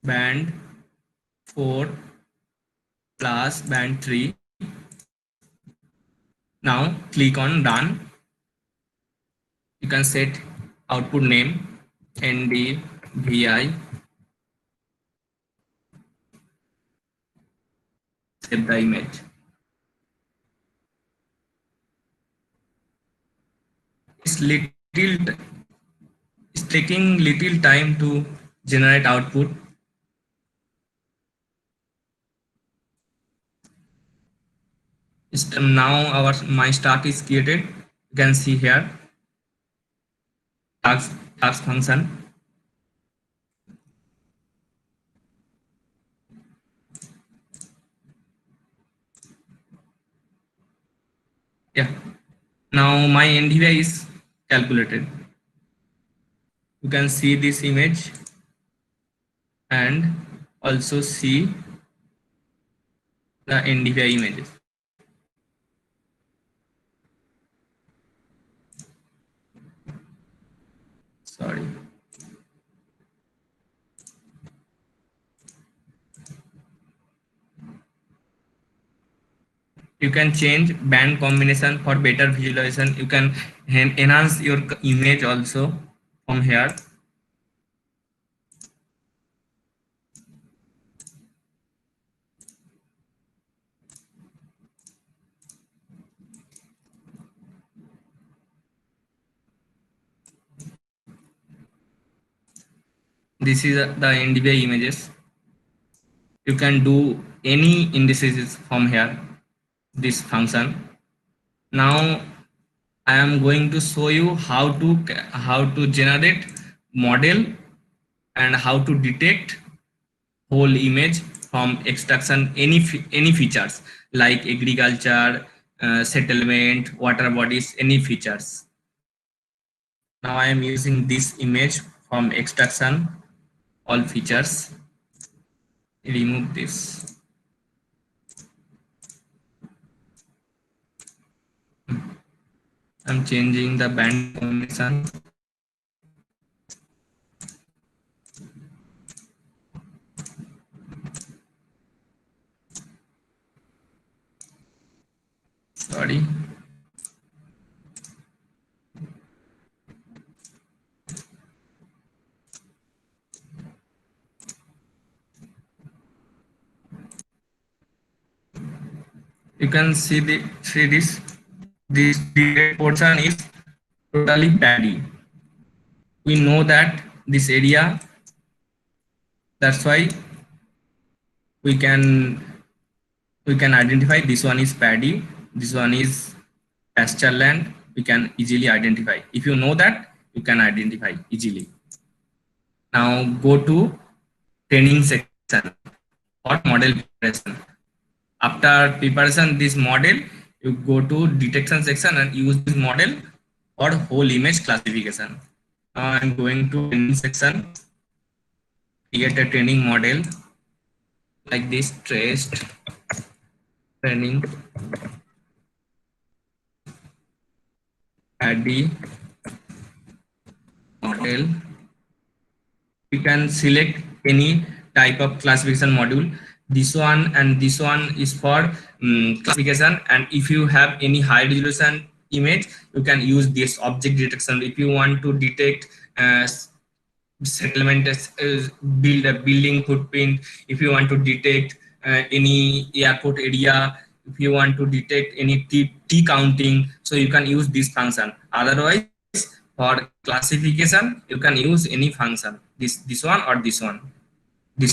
band 4 plus band 3. Now click on run. You can set output name NDVI. Save the image. It's taking little time to generate output. Now my stack is created. You can see here task function. Yeah. Now my NDVI is calculated. You can see this image and also see the NDVI images. Sorry. You can change band combination for better visualization. You can enhance your image also from here. This is the NDVI images. You can do any indices from here, this function. Now I am going to show you how to generate model and how to detect whole image from extraction any features like agriculture, settlement, water bodies, any features. Now I am using this image from extraction, all features. Remove this. I'm changing the band combination. Sorry. You can see this deleted portion is totally paddy. We know that this area, that's why we can identify this one is paddy, this one is pasture land. We can easily identify. If you know that, you can identify easily. Now go to training section or model preparation. After preparation this model, you go to detection section and use this model for whole image classification. Now I'm going to training section, create a training model like this, traced training paddy model. We can select any type of classification module. This one and this one is for classification, and if you have any high resolution image, you can use this object detection. If you want to detect settlement build a building footprint, if you want to detect any airport area, if you want to detect any t counting, so you can use this function. Otherwise, for classification you can use any function, this one or this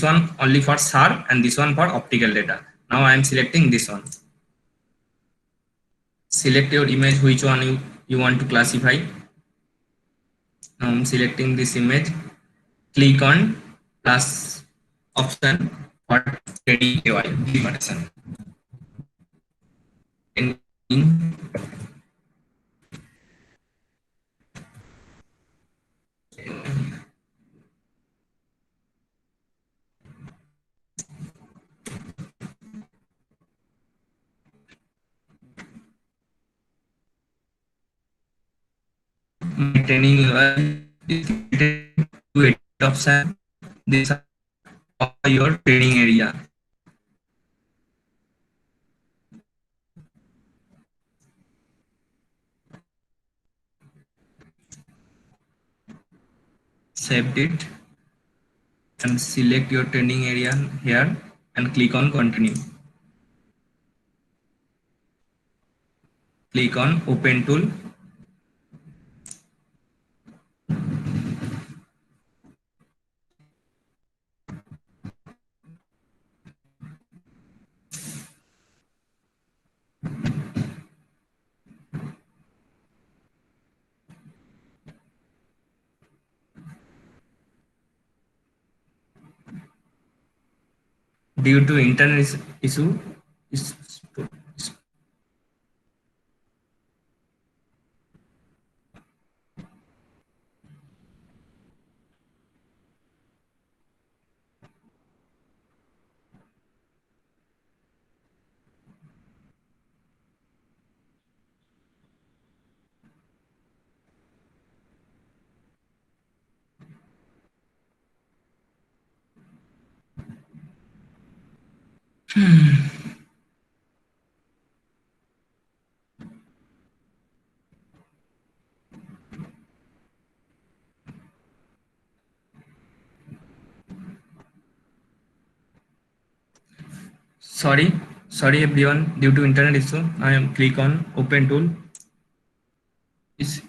one only for SAR and this one for optical data. Now I am selecting this one. Select your image, which one you want to classify. Now I'm selecting this image. Click on plus option for training AI preparation. My training is to edit option. This is your training area. Saved it and select your training area here and click on continue. Click on open tool. Due to internet issue, is sorry everyone, due to internet issue I am click on open tool. Is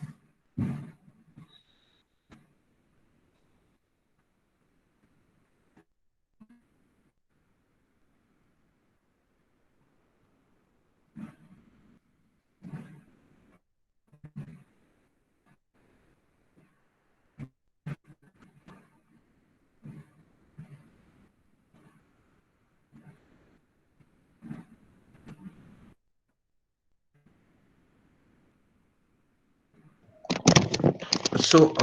So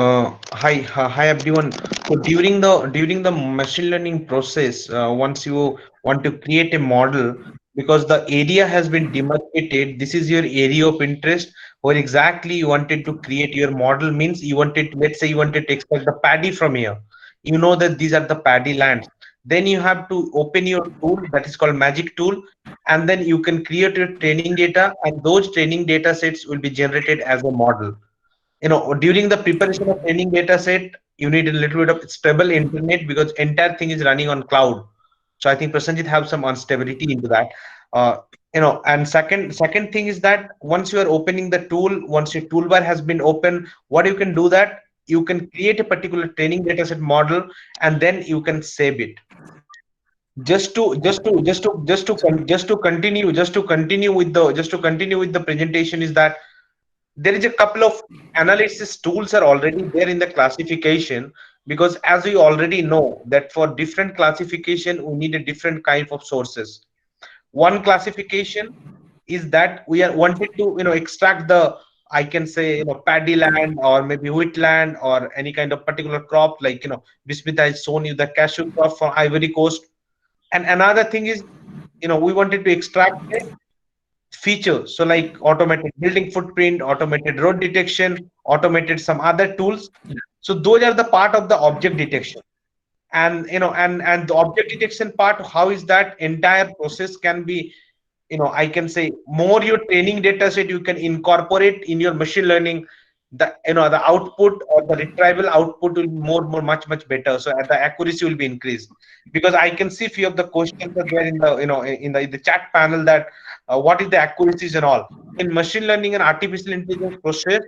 hi everyone. So during the machine learning process, once you want to create a model, because the area has been demarcated. This is your area of interest where exactly you wanted to create your model. Means you wanted to, let's say you wanted to extract the paddy from here. You know that these are the paddy lands. Then you have to open your tool that is called magic tool, and then you can create your training data, and those training data sets will be generated as a model. During the preparation of training data set, you need a little bit of stable internet because entire thing is running on cloud. So I think Prasanjit have some instability into that. uh, and second thing is that once you are opening the tool, once your toolbar has been open, what you can do that you can create a particular training data set model, and then you can save it. Just to continue with the presentation is that there is a couple of analysis tools are already there in the classification, because as we already know that for different classification we need a different kind of sources. One classification is that we are wanted to extract the, I can say, paddy land or maybe wheat land or any kind of particular crop, like Bismita has shown you the cashew crop from Ivory Coast. And another thing is, we wanted to extract features, so like automated building footprint, automated road detection, automated some other tools. So those are the part of the object detection. And and the object detection part, how is that entire process can be, I can say, more your training data set you can incorporate in your machine learning. The output or the retrieval output will be more much better, so the accuracy will be increased. Because I can see few of the questions are there in the in the chat panel that what is the accuracies and all. In machine learning and artificial intelligence process,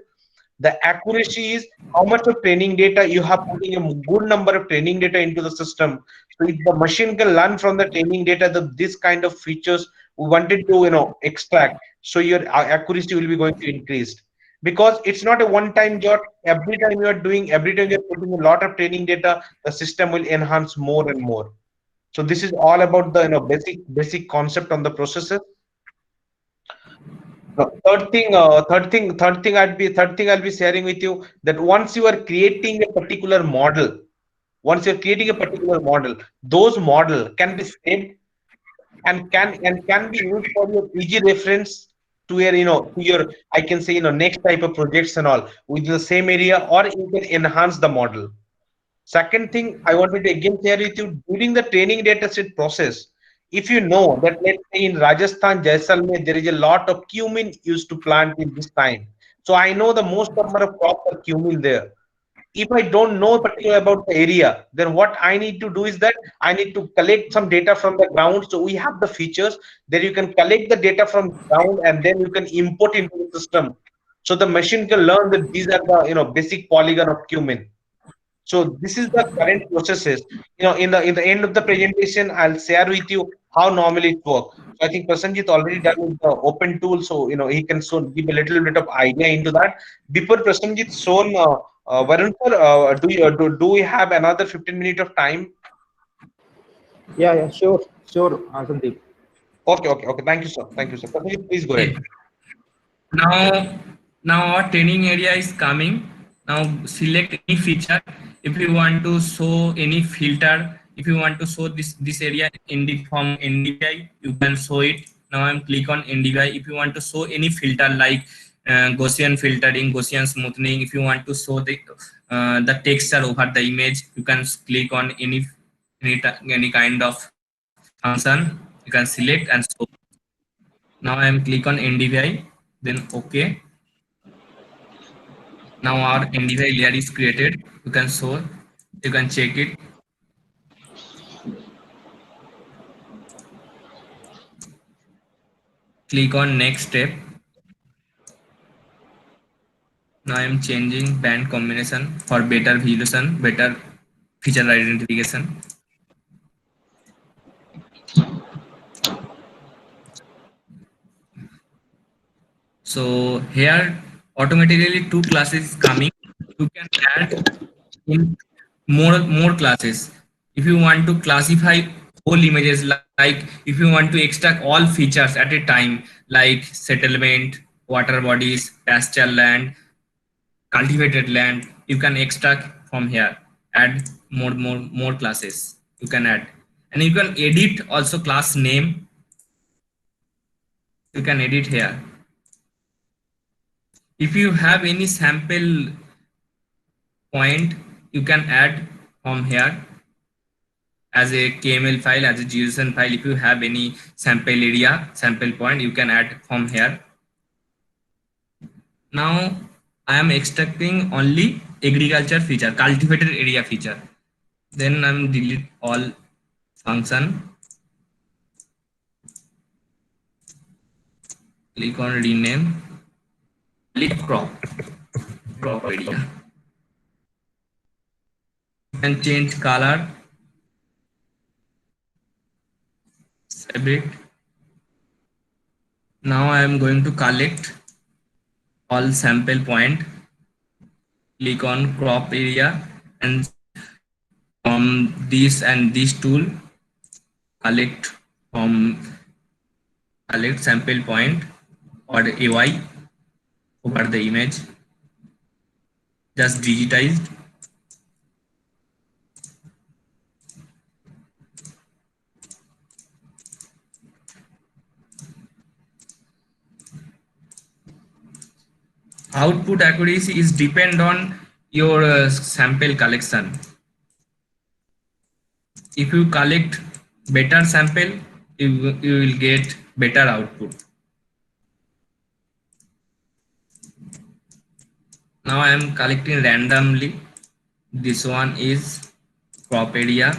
the accuracy is how much of training data you have putting a good number of training data into the system. So if the machine can learn from the training data that this kind of features we wanted to extract, so your accuracy will be going to increase. Because it's not a one-time job. Every time you're putting a lot of training data, the system will enhance more and more. So this is all about the basic concept on the processes. Third thing I'll be sharing with you, that once you are creating a particular model, those model can be saved and can be used for your easy reference to your I can say next type of projects and all within the same area, or you can enhance the model. Second thing I wanted to again share with you, during the training data set process, if you know that, let's say in Rajasthan, Jaisalmer, there is a lot of cumin used to plant in this time. So I know the most number of crops are cumin there. If I don't know particular about the area, then what I need to do is that I need to collect some data from the ground. So we have the features that you can collect the data from ground and then you can import into the system. So the machine can learn that these are the basic polygon of cumin. So this is the current processes. In the end of the presentation, I'll share with you how normally it works. So I think Prasanjit already done with the open tool, so he can soon give a little bit of idea into that. Before Prasanjit shown, Varun sir, do we have another 15 minutes of time? Yeah, sure, Sandeep. Okay. Thank you, sir. Prasanjit, please go ahead. Now our training area is coming. Now select any feature. If you want to show any filter, if you want to show this area from NDVI, you can show it. Now I'm click on NDVI. If you want to show any filter like Gaussian filtering, Gaussian smoothing, if you want to show the texture over the image, you can click on any kind of function. You can select and show. Now I'm click on NDVI, then OK. Now our NDVI layer is created. You can show, you can check it. Click on next step. Now I am changing band combination for better visualization, better feature identification. So here automatically 2 classes coming. You can add in more classes. If you want to classify whole images, like if you want to extract all features at a time, like settlement, water bodies, pasture land, cultivated land, you can extract from here. Add more classes you can add, and you can edit also class name. you can edit here. If you have any sample point, you can add from here as a KML file, as a JSON file. If you have any sample area, sample point, you can add from here. Now I am extracting only agriculture feature, cultivated area feature. Then I'm delete all function. Click on rename. Click crop area. You can change color. Save it. Now I am going to collect all sample point. Click on crop area, and from this and this tool, collect sample point or AY over the image, just digitized. Output accuracy is depend on your sample collection. If you collect better sample, you will get better output. Now I am collecting randomly. This one is crop area.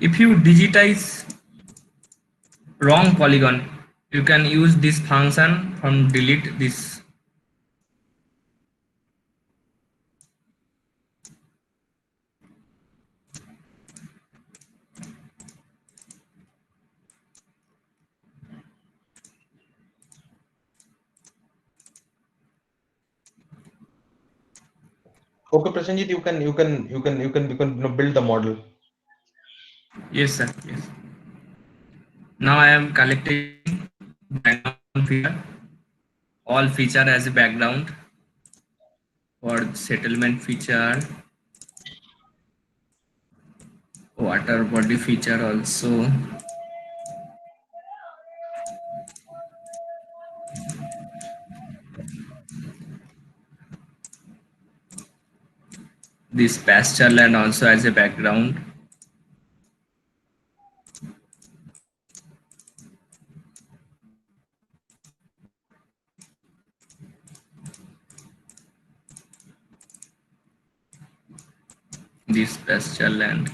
If you digitize wrong polygon, you can use this function from delete this. Okay, Prasenjit, you can build the model. Yes, sir. Yes. Now I am collecting background feature, all feature as a background for settlement feature, water body feature also. This pasture land also as a background. This pasture land.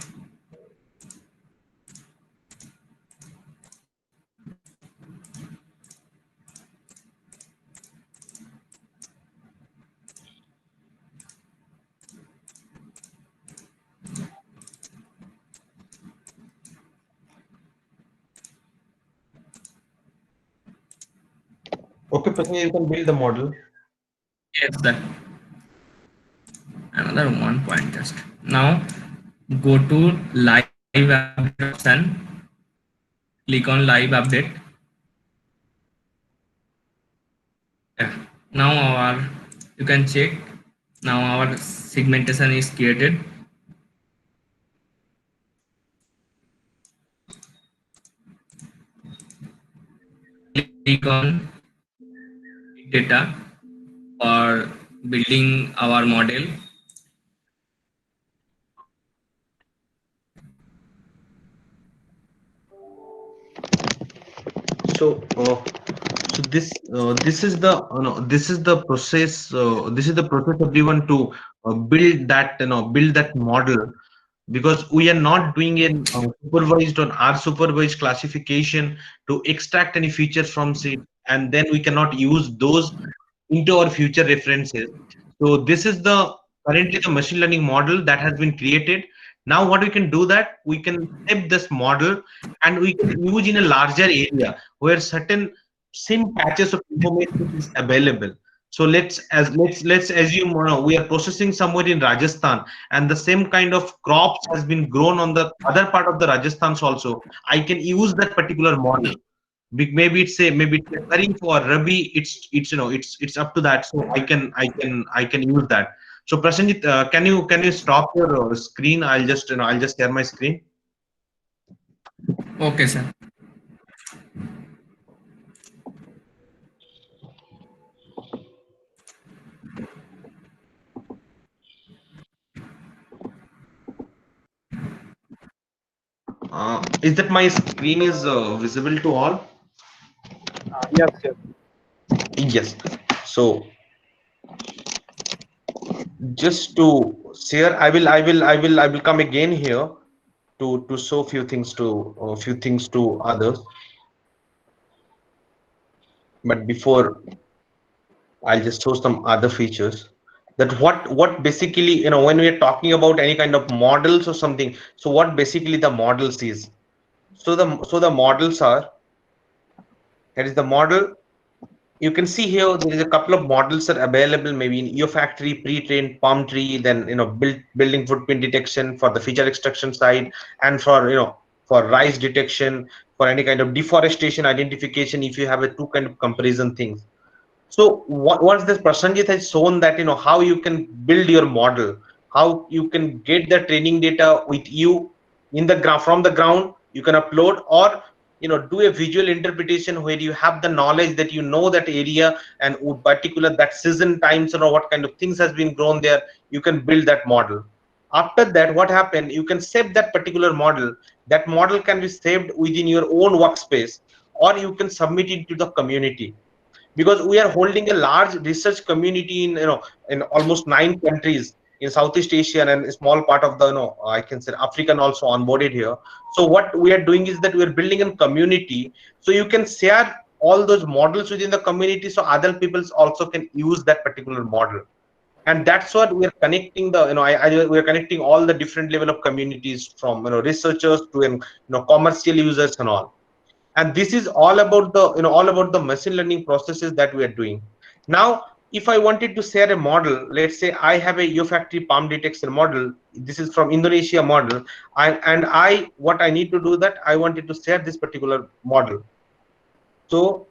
Okay, Prasenjit, you can build the model. Yes, sir. Another one point just. Now go to live update option. Click on live update. Yeah. Now you can check. Now our segmentation is created. click on data for building our model. So, this is the no, this is the process. This is the process everyone to build that build that model, because we are not doing a supervised or unsupervised classification to extract any features from it, and then we cannot use those into our future references. So this is the currently the machine learning model that has been created. Now what we can do that we can step this model and we can use in a larger area where certain same patches of information is available. So let's assume we are processing somewhere in Rajasthan, and the same kind of crops has been grown on the other part of the Rajasthan also. I can use that particular model. Maybe it's a Kharif or Rabi. It's it's up to that. So I can use that. So Prasenjit, can you stop your screen? I'll just share my screen. Okay, sir. Is that my screen is visible to all? Yes, yes. Yes. So just to share, I will come again here to show few things to others. But before, I'll just show some other features. That what basically, when we are talking about any kind of models or something, so what basically the models is. So the models are, that is the model. You can see here there is a couple of models that are available, maybe in EOFactory, pre-trained, palm tree, then building footprint detection for the feature extraction side, and for rise detection, for any kind of deforestation identification, if you have a two kind of comparison things. So once this Prasanjit has shown that how you can build your model, how you can get the training data with you in the ground, from the ground you can upload, or do a visual interpretation where you have the knowledge that that area and would particular that season times what kind of things has been grown there, you can build that model. After that, what happened, you can save that particular model. That model can be saved within your own workspace, or you can submit it to the community, because we are holding a large research community in almost 9 countries in Southeast Asia, and a small part of the I can say African also onboarded here. So what we are doing is that we are building a community, so you can share all those models within the community, so other people also can use that particular model. And that's what we are connecting the we are connecting all the different level of communities, from researchers to commercial users and all. And this is all about the machine learning processes that we are doing. Now if I wanted to share a model, let's say I have a EOFactory palm detection model. This is from Indonesia model. What I need to do, that I wanted to share this particular model. So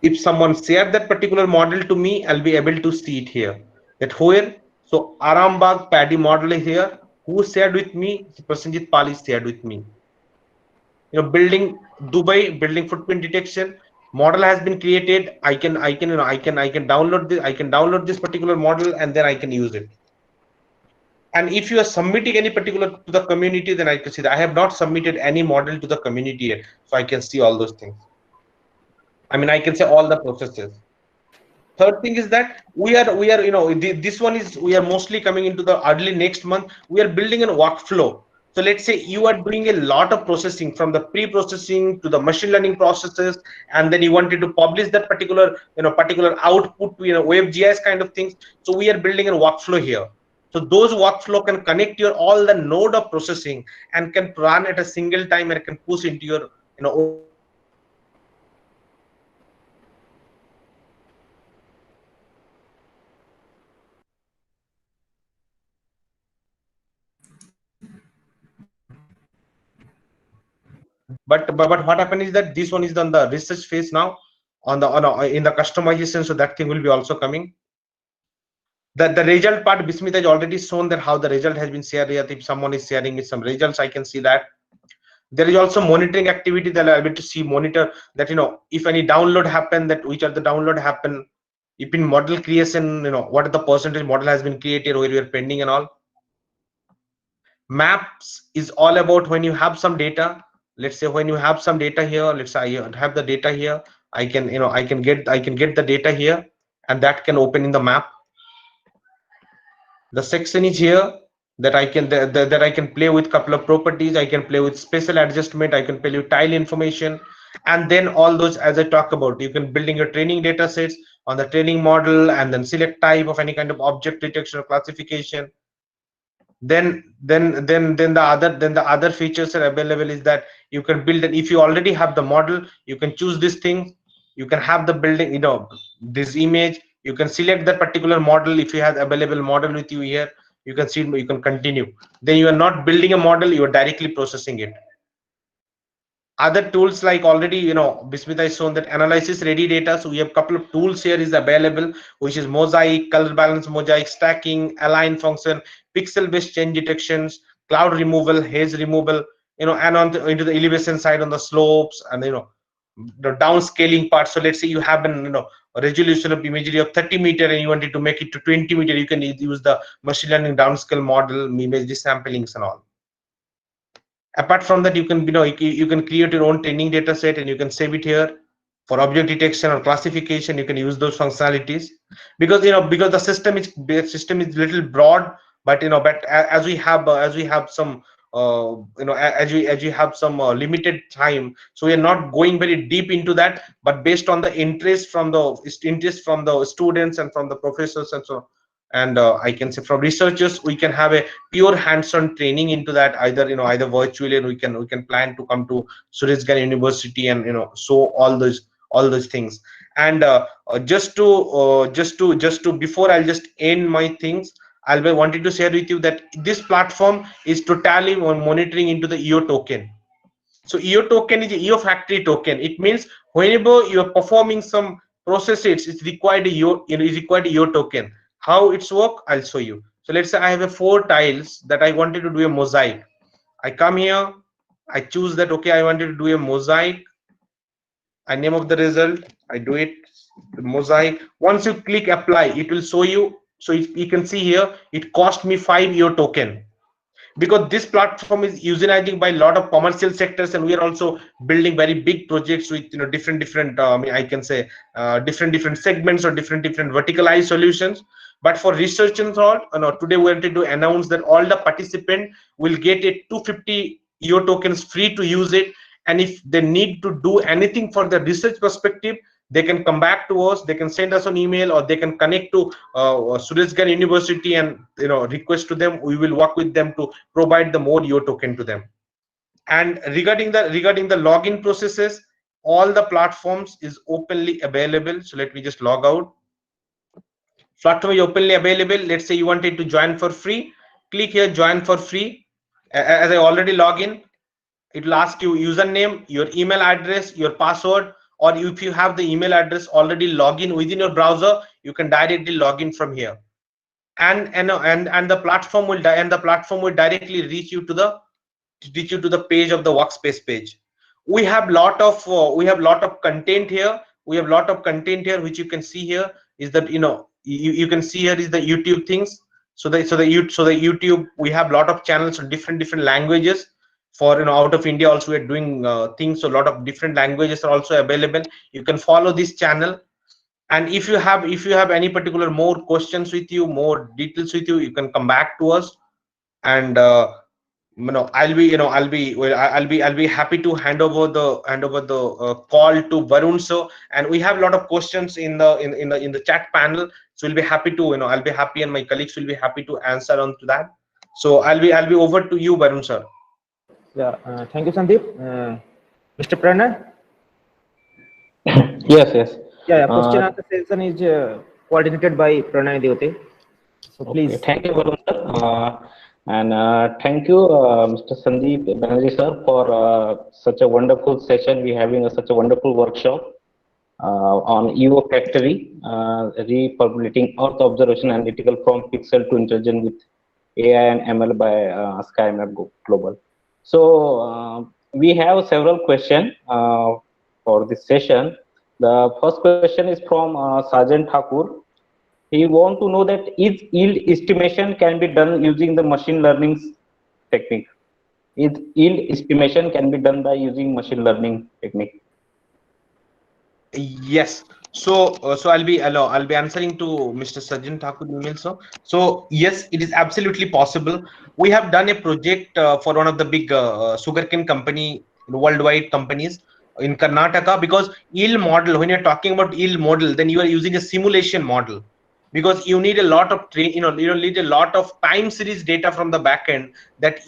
if someone share that particular model to me, I'll be able to see it here, that where. So Arambagh paddy model is here. Who shared with me? Prasenjit Pal is shared with me. Building Dubai, building footprint detection model has been created. I can download this particular model, and then I can use it. And if you are submitting any particular to the community, then I can see that I have not submitted any model to the community yet, so I can see all those things. I can say all the processes. Third thing is that we are this one is, we are mostly coming into the early next month. We are building a workflow. So let's say you are doing a lot of processing, from the pre-processing to the machine learning processes, and then you wanted to publish that particular output to WebGIS kind of things. So we are building a workflow here. So those workflow can connect your all the node of processing and can run at a single time, and can push into your but what happened is that this one is on the research phase now, in the customization. So that thing will be also coming. The result part, Bismita has already shown that how the result has been shared here. If someone is sharing with some results, I can see that. There is also monitoring activity that I'll be able to see, monitor that, if any download happen, that which are the download happen, if in model creation, what are the percentage model has been created, where we are pending and all. Maps is all about when you have some data. Let's say when you have some data here, let's say I have the data here, I can get the data here, and that can open in the map. The section is here that I can that I can play with couple of properties. I can play with spatial adjustment, I can play with tile information, and then all those, as I talk about, you can building your training data sets on the training model, and then select type of any kind of object detection or classification. Then the other features are available is that you can build, and if you already have the model, you can choose this thing. You can have the building, this image, you can select that particular model. If you have available model with you here, you can see, you can continue. Then you are not building a model, you are directly processing it. Other tools, like already Bismita has shown that analysis ready data. So we have a couple of tools here is available, which is mosaic, color balance mosaic, stacking, align function, pixel based change detections, cloud removal, haze removal, and into the elevation side on the slopes, and the downscaling part. So let's say you have a resolution of imagery of 30 meter and you wanted to make it to 20 meter, you can use the machine learning downscale model, image samplings and all. Apart from that, you can you can create your own training data set, and you can save it here. For object detection or classification, you can use those functionalities, because because the system is little broad, but but as we have some as we have some limited time, so we are not going very deep into that, but based on the interest from the students and from the professors and so on, and I can say from researchers, we can have a pure hands-on training into that, either either virtually, and we can plan to come to Suresh Gann University and show all those things. And just to before I'll just end my things, I'll be wanted to share with you that this platform is totally monitoring into the EO token. So EO token is EO factory token. It means whenever you are performing some processes, it's required EO, is required EO token. How it's work, I'll show you. So let's say I have 4 tiles that I wanted to do a mosaic. I come here, I choose that, okay, I wanted to do a mosaic. I name of the result, I do it, the mosaic. Once you click apply, it will show you. So you can see here, it cost me 5 EO token, because this platform is utilizing by a lot of commercial sectors, and we are also building very big projects with different I can say different segments or different verticalized solutions. But for research and all, today we wanted to announce that all the participants will get a 250 EO tokens free to use it, and if they need to do anything for the research perspective, they can come back to us, they can send us an email, or they can connect to Suresh Gann University and request to them. We will work with them to provide the more EO token to them. And regarding the login processes, all the platforms is openly available. So let me just log out. Platform is openly available. Let's say you wanted to join for free, click here, join for free. As I already log in, it will ask you username, your email address, your password, or if you have the email address already login within your browser, you can directly log in from here. And the platform will directly reach you to the page of the workspace page. We have lot of content here. We have lot of content here, which you can see here is that you can see here is the YouTube things. So the YouTube, we have lot of channels on different languages. For out of India also, we're doing things, so a lot of different languages are also available. You can follow this channel, and if you have any particular more questions with you, more details with you, you can come back to us. And I'll be happy to hand over the call to Varun sir, and we have a lot of questions in the chat panel, so we'll be happy to I'll be happy, and my colleagues will be happy to answer on to that. So I'll be over to you, Varun sir. Yeah, thank you, Sandeep. Mr. Pranay? Yes. Yeah, question answer session is coordinated by Pranay Deote. So please. Okay. Thank you, Varun sir. And thank you, Mr. Sandeep Banerjee sir, for such a wonderful session. We're having such a wonderful workshop on EO Factory, reformulating Earth observation analytical from pixel to intelligent with AI and ML by SkyMap Global. So we have several questions for this session. The first question is from Sergeant Thakur. He want to know that is yield estimation can be done using the machine learning technique. Is yield estimation can be done by using machine learning technique? Yes. So I'll be answering to Mr. Sajjan Thakur email. So yes, it is absolutely possible. We have done a project for one of the big sugarcane company, worldwide companies in Karnataka, because yield model, when you're talking about yield model, then you are using a simulation model, because you need a lot of you need a lot of time series data from the backend, that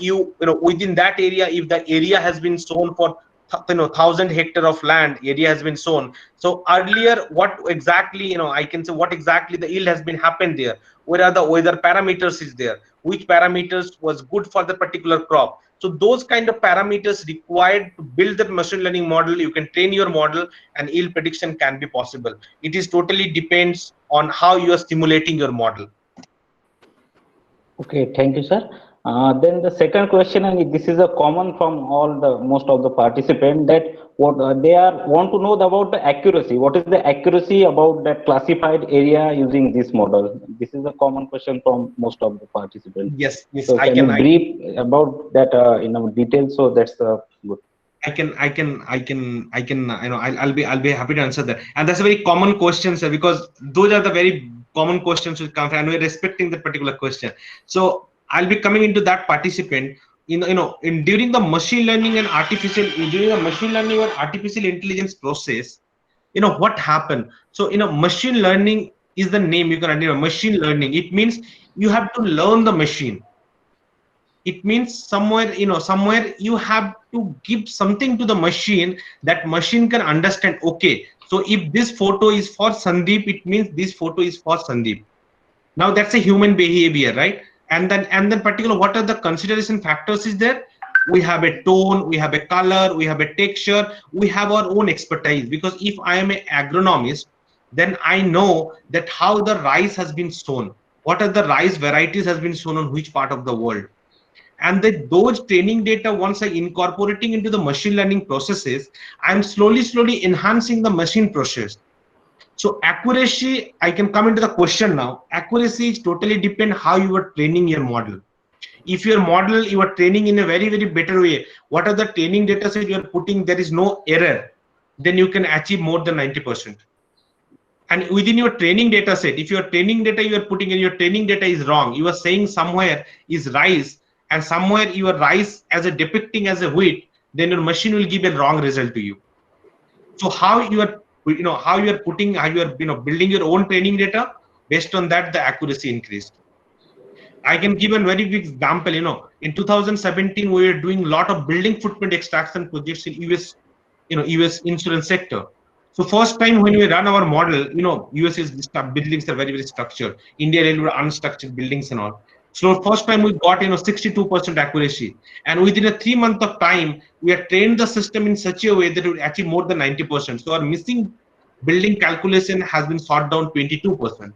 within that area, if the area has been sown for 1,000 hectare of land area has been sown. So earlier, what exactly, I can say what exactly the yield has been happened there, where are the weather parameters is there, which parameters was good for the particular crop. So those kind of parameters required to build that machine learning model. You can train your model and yield prediction can be possible. It is totally depends on how you are simulating your model. Okay, thank you, sir. Then the second question, and this is a common from most of the participants, that what they want to know about the accuracy. What is the accuracy about that classified area using this model? This is a common question from most of the participants. Yes, So can you brief about that in detail? So that's good. I'll be happy to answer that. And that's a very common question, sir, because those are the very common questions which come from, and we're respecting that particular question. So I'll be coming into that participant. During the machine learning and artificial intelligence process, what happened. So machine learning is the name. You can machine learning. It means you have to learn the machine. It means somewhere you have to give something to the machine, that machine can understand, okay, so if this photo is for Sandeep, it means this photo is for Sandeep. Now that's a human behavior, right? And then particular, what are the consideration factors is there? We have a tone, we have a color, we have a texture, we have our own expertise. Because if I am an agronomist, then I know that how the rice has been sown, what are the rice varieties has been sown on which part of the world. And those training data, once I incorporating into the machine learning processes, I'm slowly enhancing the machine process. So accuracy, I can come into the question now. Accuracy is totally depend how you are training your model. If your model you are training in a very better way, what are the training data set you are putting, there is no error, then you can achieve more than 90%. And within your training data set, if your training data you are putting in, your training data is wrong, you are saying somewhere is rice and somewhere your rice as a depicting as a wheat, then your machine will give a wrong result to you. So how you are building your own training data, based on that the accuracy increased. I can give a very big example. In 2017 we were doing a lot of building footprint extraction projects in US insurance sector. So first time when we run our model, US is buildings are very structured. India were unstructured buildings and all. So first time we got 62% accuracy, and within a 3 month of time we have trained the system in such a way that it would achieve more than 90%. So our missing building calculation has been shot down 22%.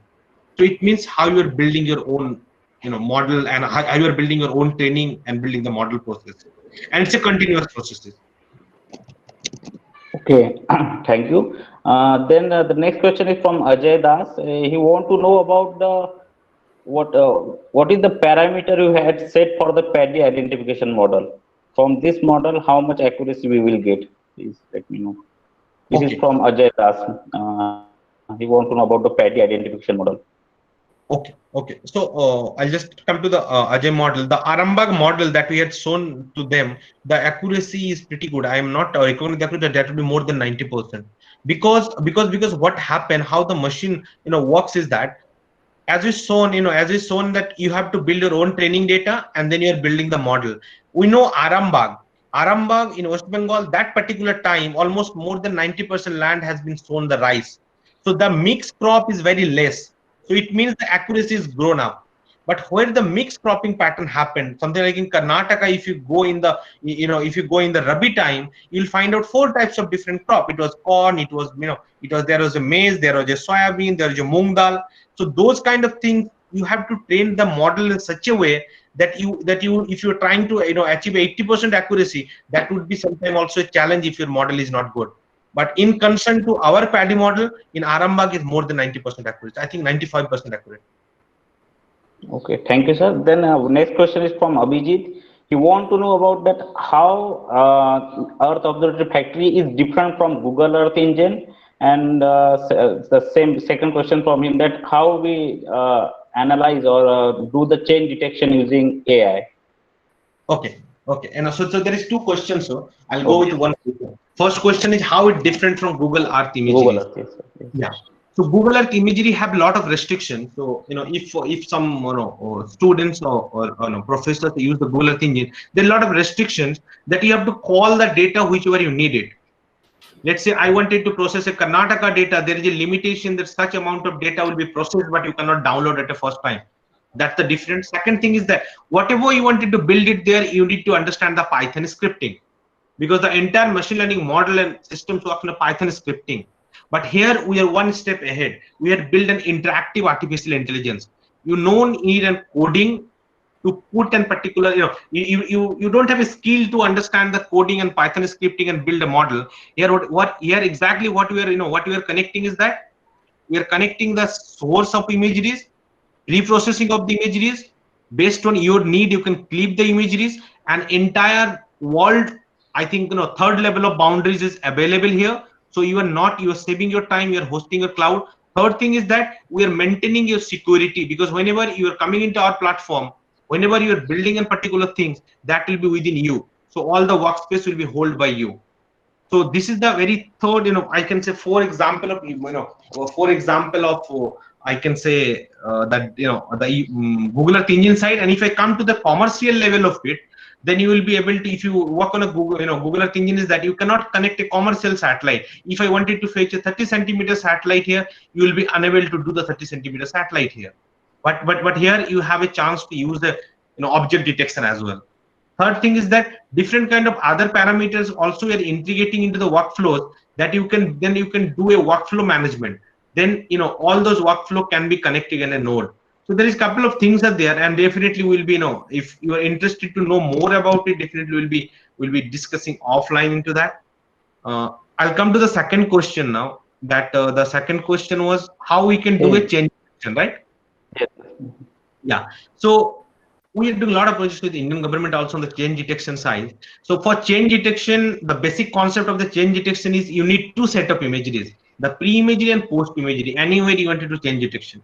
So it means how you are building your own model, and how you are building your own training and building the model process, and it's a continuous process. Okay, thank you. Then the next question is from Ajay Das. He want to know about what is the parameter you had set for the paddy identification model. From this model, how much accuracy we will get? Please let me know. This is from Ajay Das. He want to know about the paddy identification model. Okay. So I'll just come to the Ajay model. The Arambagh model that we had shown to them, the accuracy is pretty good. I am not recommending that will be more than 90%, because what happened, how the machine works is that, as we shown that you have to build your own training data and then you're building the model. We know Arambagh in West Bengal, that particular time almost more than 90% land has been sown the rice. So the mixed crop is very less. So it means the accuracy is grown up. But where the mixed cropping pattern happened, something like in Karnataka, if you go in the Rabi time, you'll find out 4 types of different crop. It was corn, there was a maize, there was a soybean, there was a moong dal. So those kind of things, you have to train the model in such a way that you if you're trying to achieve 80% accuracy, that would be sometimes also a challenge if your model is not good. But in concern to our PADI model, in Arambagh is more than 90% accurate. I think 95% accurate. Okay, thank you, sir. Then next question is from Abhijit. He want to know about that how Earth Observatory Factory is different from Google Earth Engine, and the same second question from him, that how we analyze or do the change detection using AI. Okay. And so there is two questions. So I'll go with one question. First question is how it different from Google Earth imagery. Google Earth, yes, sir. Yeah. So Google Earth imagery have a lot of restrictions. So if some students or professors use the Google Earth engine, there are a lot of restrictions that you have to call the data whichever you need it. Let's say I wanted to process a Karnataka data. There is a limitation that such amount of data will be processed, but you cannot download at the first time. That's the difference. Second thing is that whatever you wanted to build it there, you need to understand the Python scripting, because the entire machine learning model and systems work in a Python scripting. But here we are one step ahead. We have built an interactive artificial intelligence. You don't need a coding to put in particular, you don't have a skill to understand the coding and Python scripting and build a model. Here what we are connecting is that we are connecting the source of imageries, reprocessing of the imageries. Based on your need, you can clip the imageries, and entire world, I think third level of boundaries is available here. So you are saving your time, you are hosting your cloud. Third thing is that we are maintaining your security, because whenever you are coming into our platform, whenever you are building in particular things, that will be within you. So all the workspace will be held by you. So this is the very third, I can say I can say that the Google Earth Engine side. And if I come to the commercial level of it, then you will be able to, if you work on a Google Earth Engine, is that you cannot connect a commercial satellite. If I wanted to fetch a 30 centimeter satellite here, you will be unable to do the 30 centimeter satellite here. But here you have a chance to use the object detection as well. Third thing is that different kind of other parameters also are integrating into the workflows, that you can do a workflow management. Then all those workflow can be connected in a node. So there is a couple of things are there, and definitely will be if you are interested to know more about it, definitely we'll be discussing offline into that. I'll come to the second question now. That the second question was how we can do a change detection, right? Yes. Yeah. So we are doing a lot of projects with the Indian government also on the change detection side. So for change detection, the basic concept of the change detection is you need two set of imageries, the pre-imagery and post-imagery, anywhere you want to do change detection.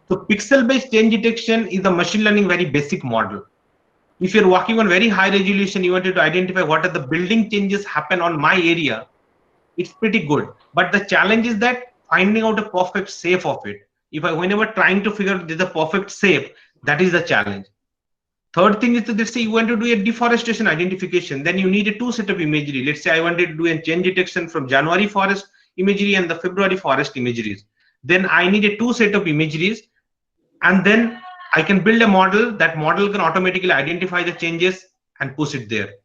So pixel-based change detection is the machine learning very basic model. If you're working on very high resolution, you wanted to identify what are the building changes happen on my area, it's pretty good. But the challenge is that finding out a perfect shape of it. Whenever trying to figure out the perfect shape, that is the challenge. Third thing is that, let's say you want to do a deforestation identification, then you need a two set of imagery. Let's say I wanted to do a change detection from January forest imagery and the February forest imageries. Then I need a two set of imageries, and then I can build a model. That model can automatically identify the changes and push it there.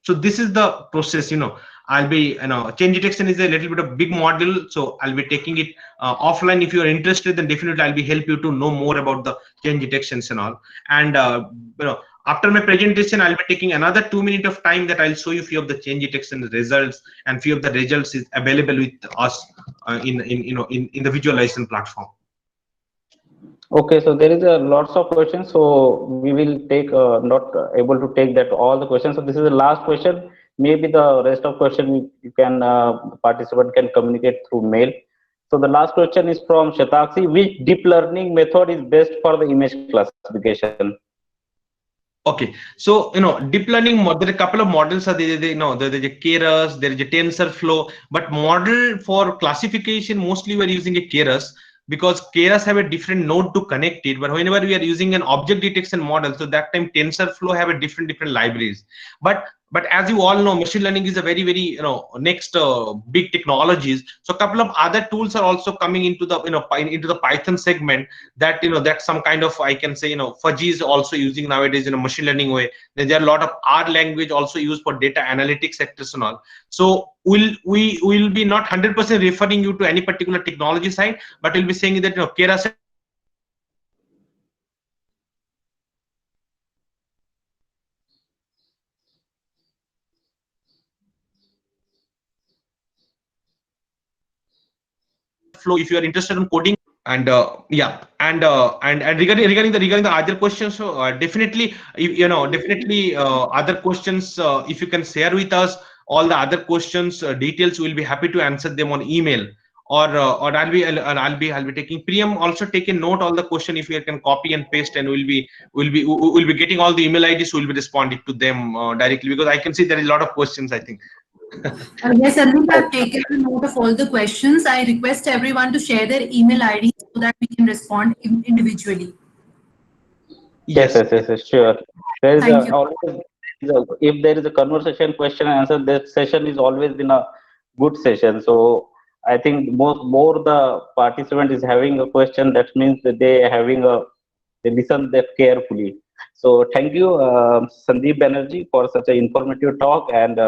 So this is the process. I'll be change detection is a little bit of big model, so I'll be taking it offline. If you are interested, then definitely I'll be help you to know more about the change detections and all. And after my presentation, I'll be taking another 2 minutes of time that I'll show you few of the change detection results, and few of the results is available with us in the visualization platform. Okay, so there is a lots of questions, so we will take not able to take that all the questions. So this is the last question. Maybe the rest of question you can participant can communicate through mail. So the last question is from Shatakshi. Which deep learning method is best for the image classification? Okay, so deep learning, there are a couple of models. There's a Keras, there is a TensorFlow, but model for classification mostly we're using a Keras, because Keras have a different node to connect it. But whenever we are using an object detection model, so that time TensorFlow have a different libraries. But as you all know, machine learning is a very next big technologies. So a couple of other tools are also coming into the into the Python segment. That that's some kind of, I can say, Fuzzy is also using nowadays in a machine learning way. Then there are a lot of R language also used for data analytics sectors and all. So we will be not 100% referring you to any particular technology side, but we'll be saying that Keras flow if you are interested in coding. And yeah, and regarding the other questions, so definitely, definitely other questions, if you can share with us all the other questions details, we'll be happy to answer them on email, or I'll be taking Priyam, also take a note all the question, if you can copy and paste, and we'll be getting all the email IDs, we'll be responding to them directly, because I can see there is a lot of questions, I think. Yes, Sandeep, I've taken a note of all the questions. I request everyone to share their email ID so that we can respond individually. Yes, yes, yes, yes, sure. There is Thank you. always, if there is a conversation, question and answer, that session is always been a good session. So I think more the participant is having a question, that means that they listen that carefully. So thank you, Sandeep Banerjee, for such an informative talk, and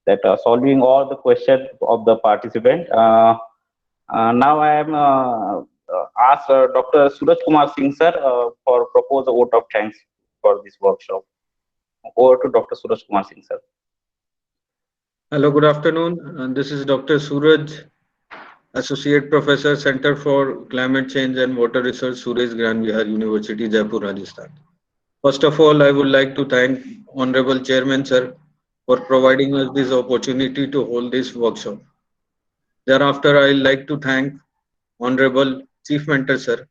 that solving all the questions of the participant. Now I am asked Dr. Suraj Kumar Singh sir for propose a vote of thanks for this workshop. Over to Dr. Suraj Kumar Singh sir. Hello, good afternoon. This is Dr. Suraj, Associate Professor, Center for Climate Change and Water Research, Suresh Gyan Vihar University, Jaipur, Rajasthan. First of all, I would like to thank Honorable Chairman sir for providing us this opportunity to hold this workshop. Thereafter, I would like to thank Honorable Chief Mentor sir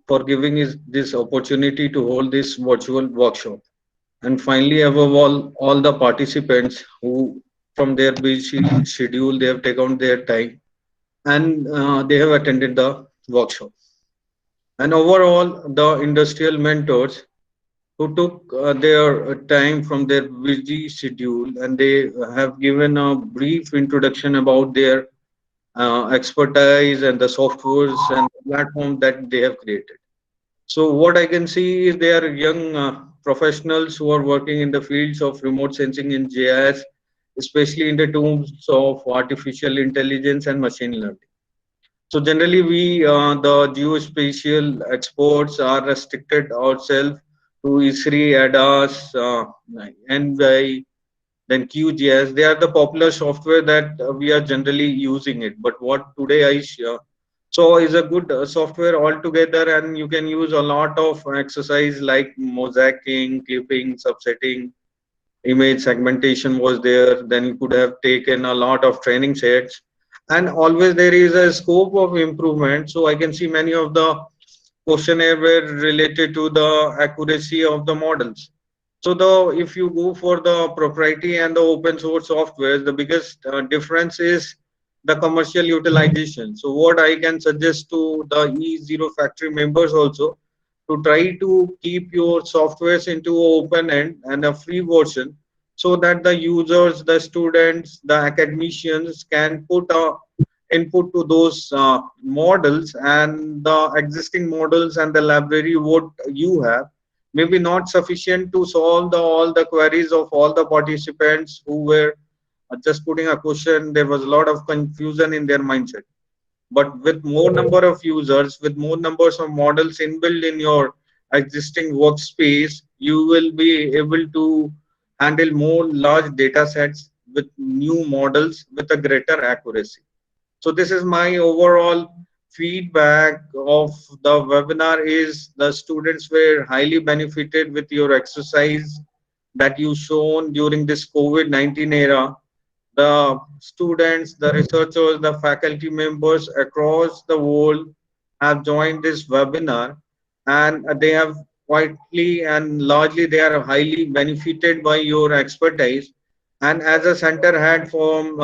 for giving us this opportunity to hold this virtual workshop. And finally, above all the participants who, from their busy schedule, they have taken their time and they have attended the workshop. And overall, the industrial mentors who took their time from their busy schedule, and they have given a brief introduction about their expertise and the softwares and platform that they have created. So what I can see is they are young professionals who are working in the fields of remote sensing in GIS, especially in the terms of artificial intelligence and machine learning. So generally, we, the geospatial experts, are restricted ourselves to ISRI, ADAS, NVI, then QGIS. They are the popular software that we are generally using it. But what today I saw is a good software altogether, and you can use a lot of exercise like mosaicing, clipping, subsetting, image segmentation was there. Then you could have taken a lot of training sets, and always there is a scope of improvement. So I can see many of the questionnaire were related to the accuracy of the models. So if you go for the proprietary and the open source software, the biggest difference is the commercial utilization. So what I can suggest to the E0 factory members also, to try to keep your softwares into open end and a free version, so that the users, the students, the academicians can put a input to those models, and the existing models and the library what you have maybe not sufficient to solve all the queries of all the participants who were just putting a question. There was a lot of confusion in their mindset. But with more number of users, with more numbers of models inbuilt in your existing workspace, you will be able to handle more large data sets with new models with a greater accuracy. So this is my overall feedback of the webinar. Is the students were highly benefited with your exercise that you shown during this COVID-19 era. The students, the researchers, the faculty members across the world have joined this webinar, and they have quietly and largely they are highly benefited by your expertise. And as a center head from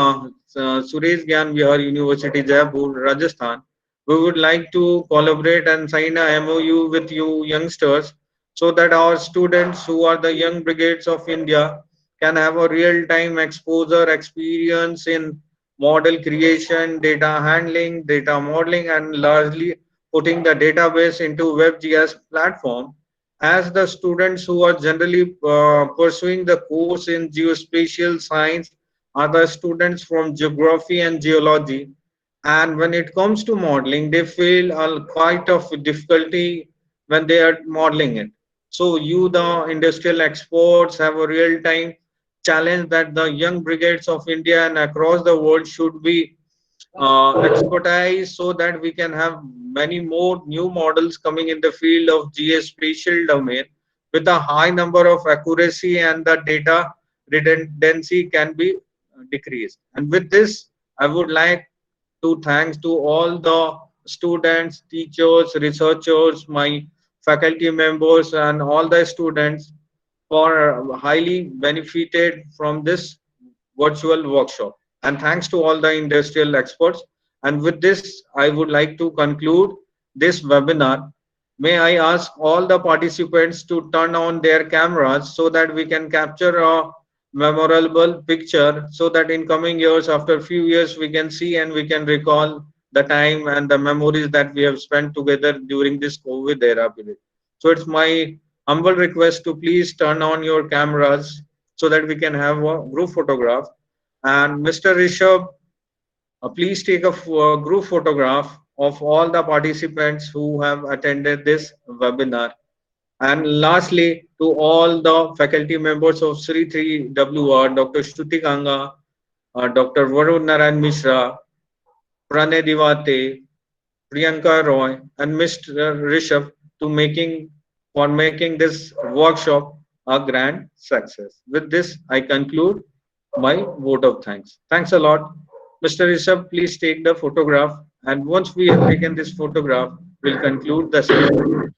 Suresh Gyan Vihar University, Jaipur, Rajasthan, we would like to collaborate and sign a MOU with you youngsters, so that our students who are the young brigades of India can have a real-time exposure experience in model creation, data handling, data modeling, and largely putting the database into WebGIS platform. As the students who are generally pursuing the course in geospatial science are the students from geography and geology, and when it comes to modeling, they feel quite of difficulty when they are modeling it. So you, the industrial experts, have a real-time challenge that the young brigades of India and across the world should be expertise so that we can have many more new models coming in the field of geospatial domain with a high number of accuracy, and the data redundancy can be decreased. And with this, I would like to thanks to all the students, teachers, researchers, my faculty members, and all the students for highly benefited from this virtual workshop. And thanks to all the industrial experts. And with this, I would like to conclude this webinar. May I ask all the participants to turn on their cameras so that we can capture a memorable picture, so that in coming years, after a few years, we can see and we can recall the time and the memories that we have spent together during this COVID era period. So it's my humble request to please turn on your cameras so that we can have a group photograph. And Mr. Rishabh, please take a group photograph of all the participants who have attended this webinar. And lastly, to all the faculty members of Sri 3WR, Dr. Shruti Ganga, Dr. Varun Narayan Mishra, Pranay Divate, Priyanka Roy, and Mr. Rishabh for making this workshop a grand success. With this, I conclude my vote of thanks. Thanks a lot. Mr. Rishabh, please take the photograph. And once we have taken this photograph, we'll conclude the session.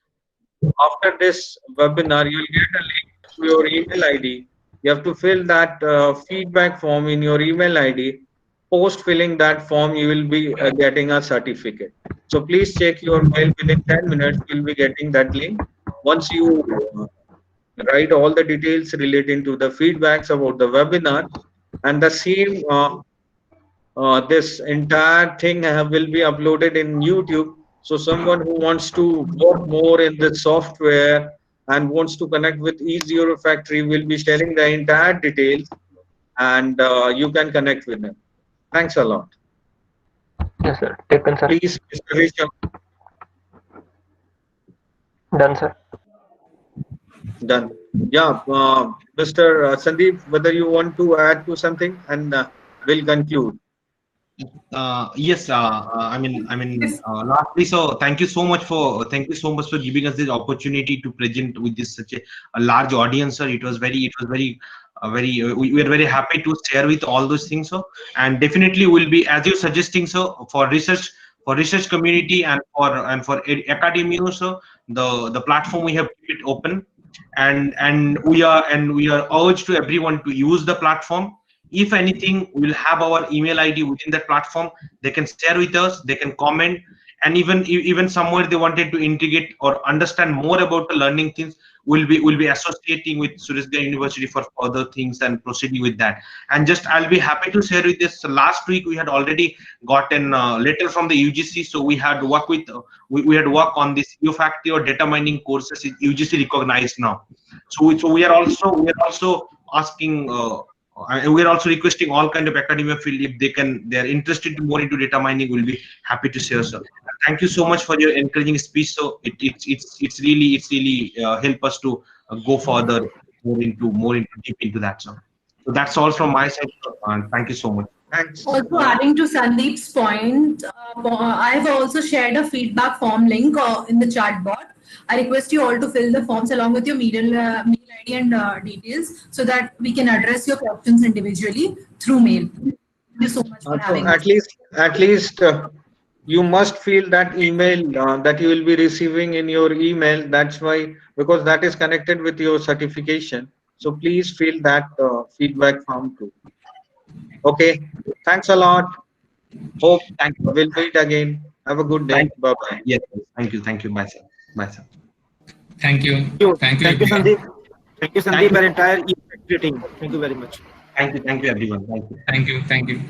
After this webinar, you'll get a link to your email ID. You have to fill that feedback form in your email ID. Post filling that form, you will be getting a certificate. So please check your mail within 10 minutes. You'll be getting that link. Once you write all the details relating to the feedbacks about the webinar, and the same this entire thing will be uploaded in YouTube. So someone who wants to work more in the software and wants to connect with eZero Factory will be sharing the entire details, and you can connect with them. Thanks a lot. Yes, sir. Taken, sir. Please, Mr. Rishabh. Done, sir. Done. Yeah, Mr. Sandeep, whether you want to add to something, and we'll conclude. Yes, lastly, so thank you so much for giving us this opportunity to present with this such a large audience, sir. It was very we are very happy to share with all those things, sir. And definitely will be, as you're suggesting, sir, for research community and for academia, sir, the platform we have kept it open, and we are urged to everyone to use the platform. If anything, we'll have our email ID within that platform. They can share with us, they can comment, and even somewhere they wanted to integrate or understand more about the learning things, we'll be associating with Sureshgarh University for further things and proceeding with that. And just I'll be happy to share with this. Last week we had already gotten a letter from the UGC, so we had work with we had work on this Geofactory or data mining courses is UGC recognized now. So we are also asking. And we're also requesting all kind of academia field, if they're interested more into data mining, we'll be happy to share, sir. Thank you so much for your encouraging speech. So it's really help us to go further, more deep into that, sir. So that's all from my side, sir. And thank you so much. Thanks. Also adding to Sandeep's point, I have also shared a feedback form link in the chat bot. I request you all to fill the forms along with your mail ID and details, so that we can address your questions individually through mail. Thank you so much for having us. At least you must feel that email that you will be receiving in your email. That's why, because that is connected with your certification. So please fill that feedback form too. Okay. Thanks a lot. Hope we'll meet again. Have a good day. Bye bye. Yes. Thank you. Bye, sir. Bye, sir. Thank you. Thank you, Sandeep. Thank you, Sandeep, and entire team. Thank you very much. Thank you, everyone. Thank you. Thank you.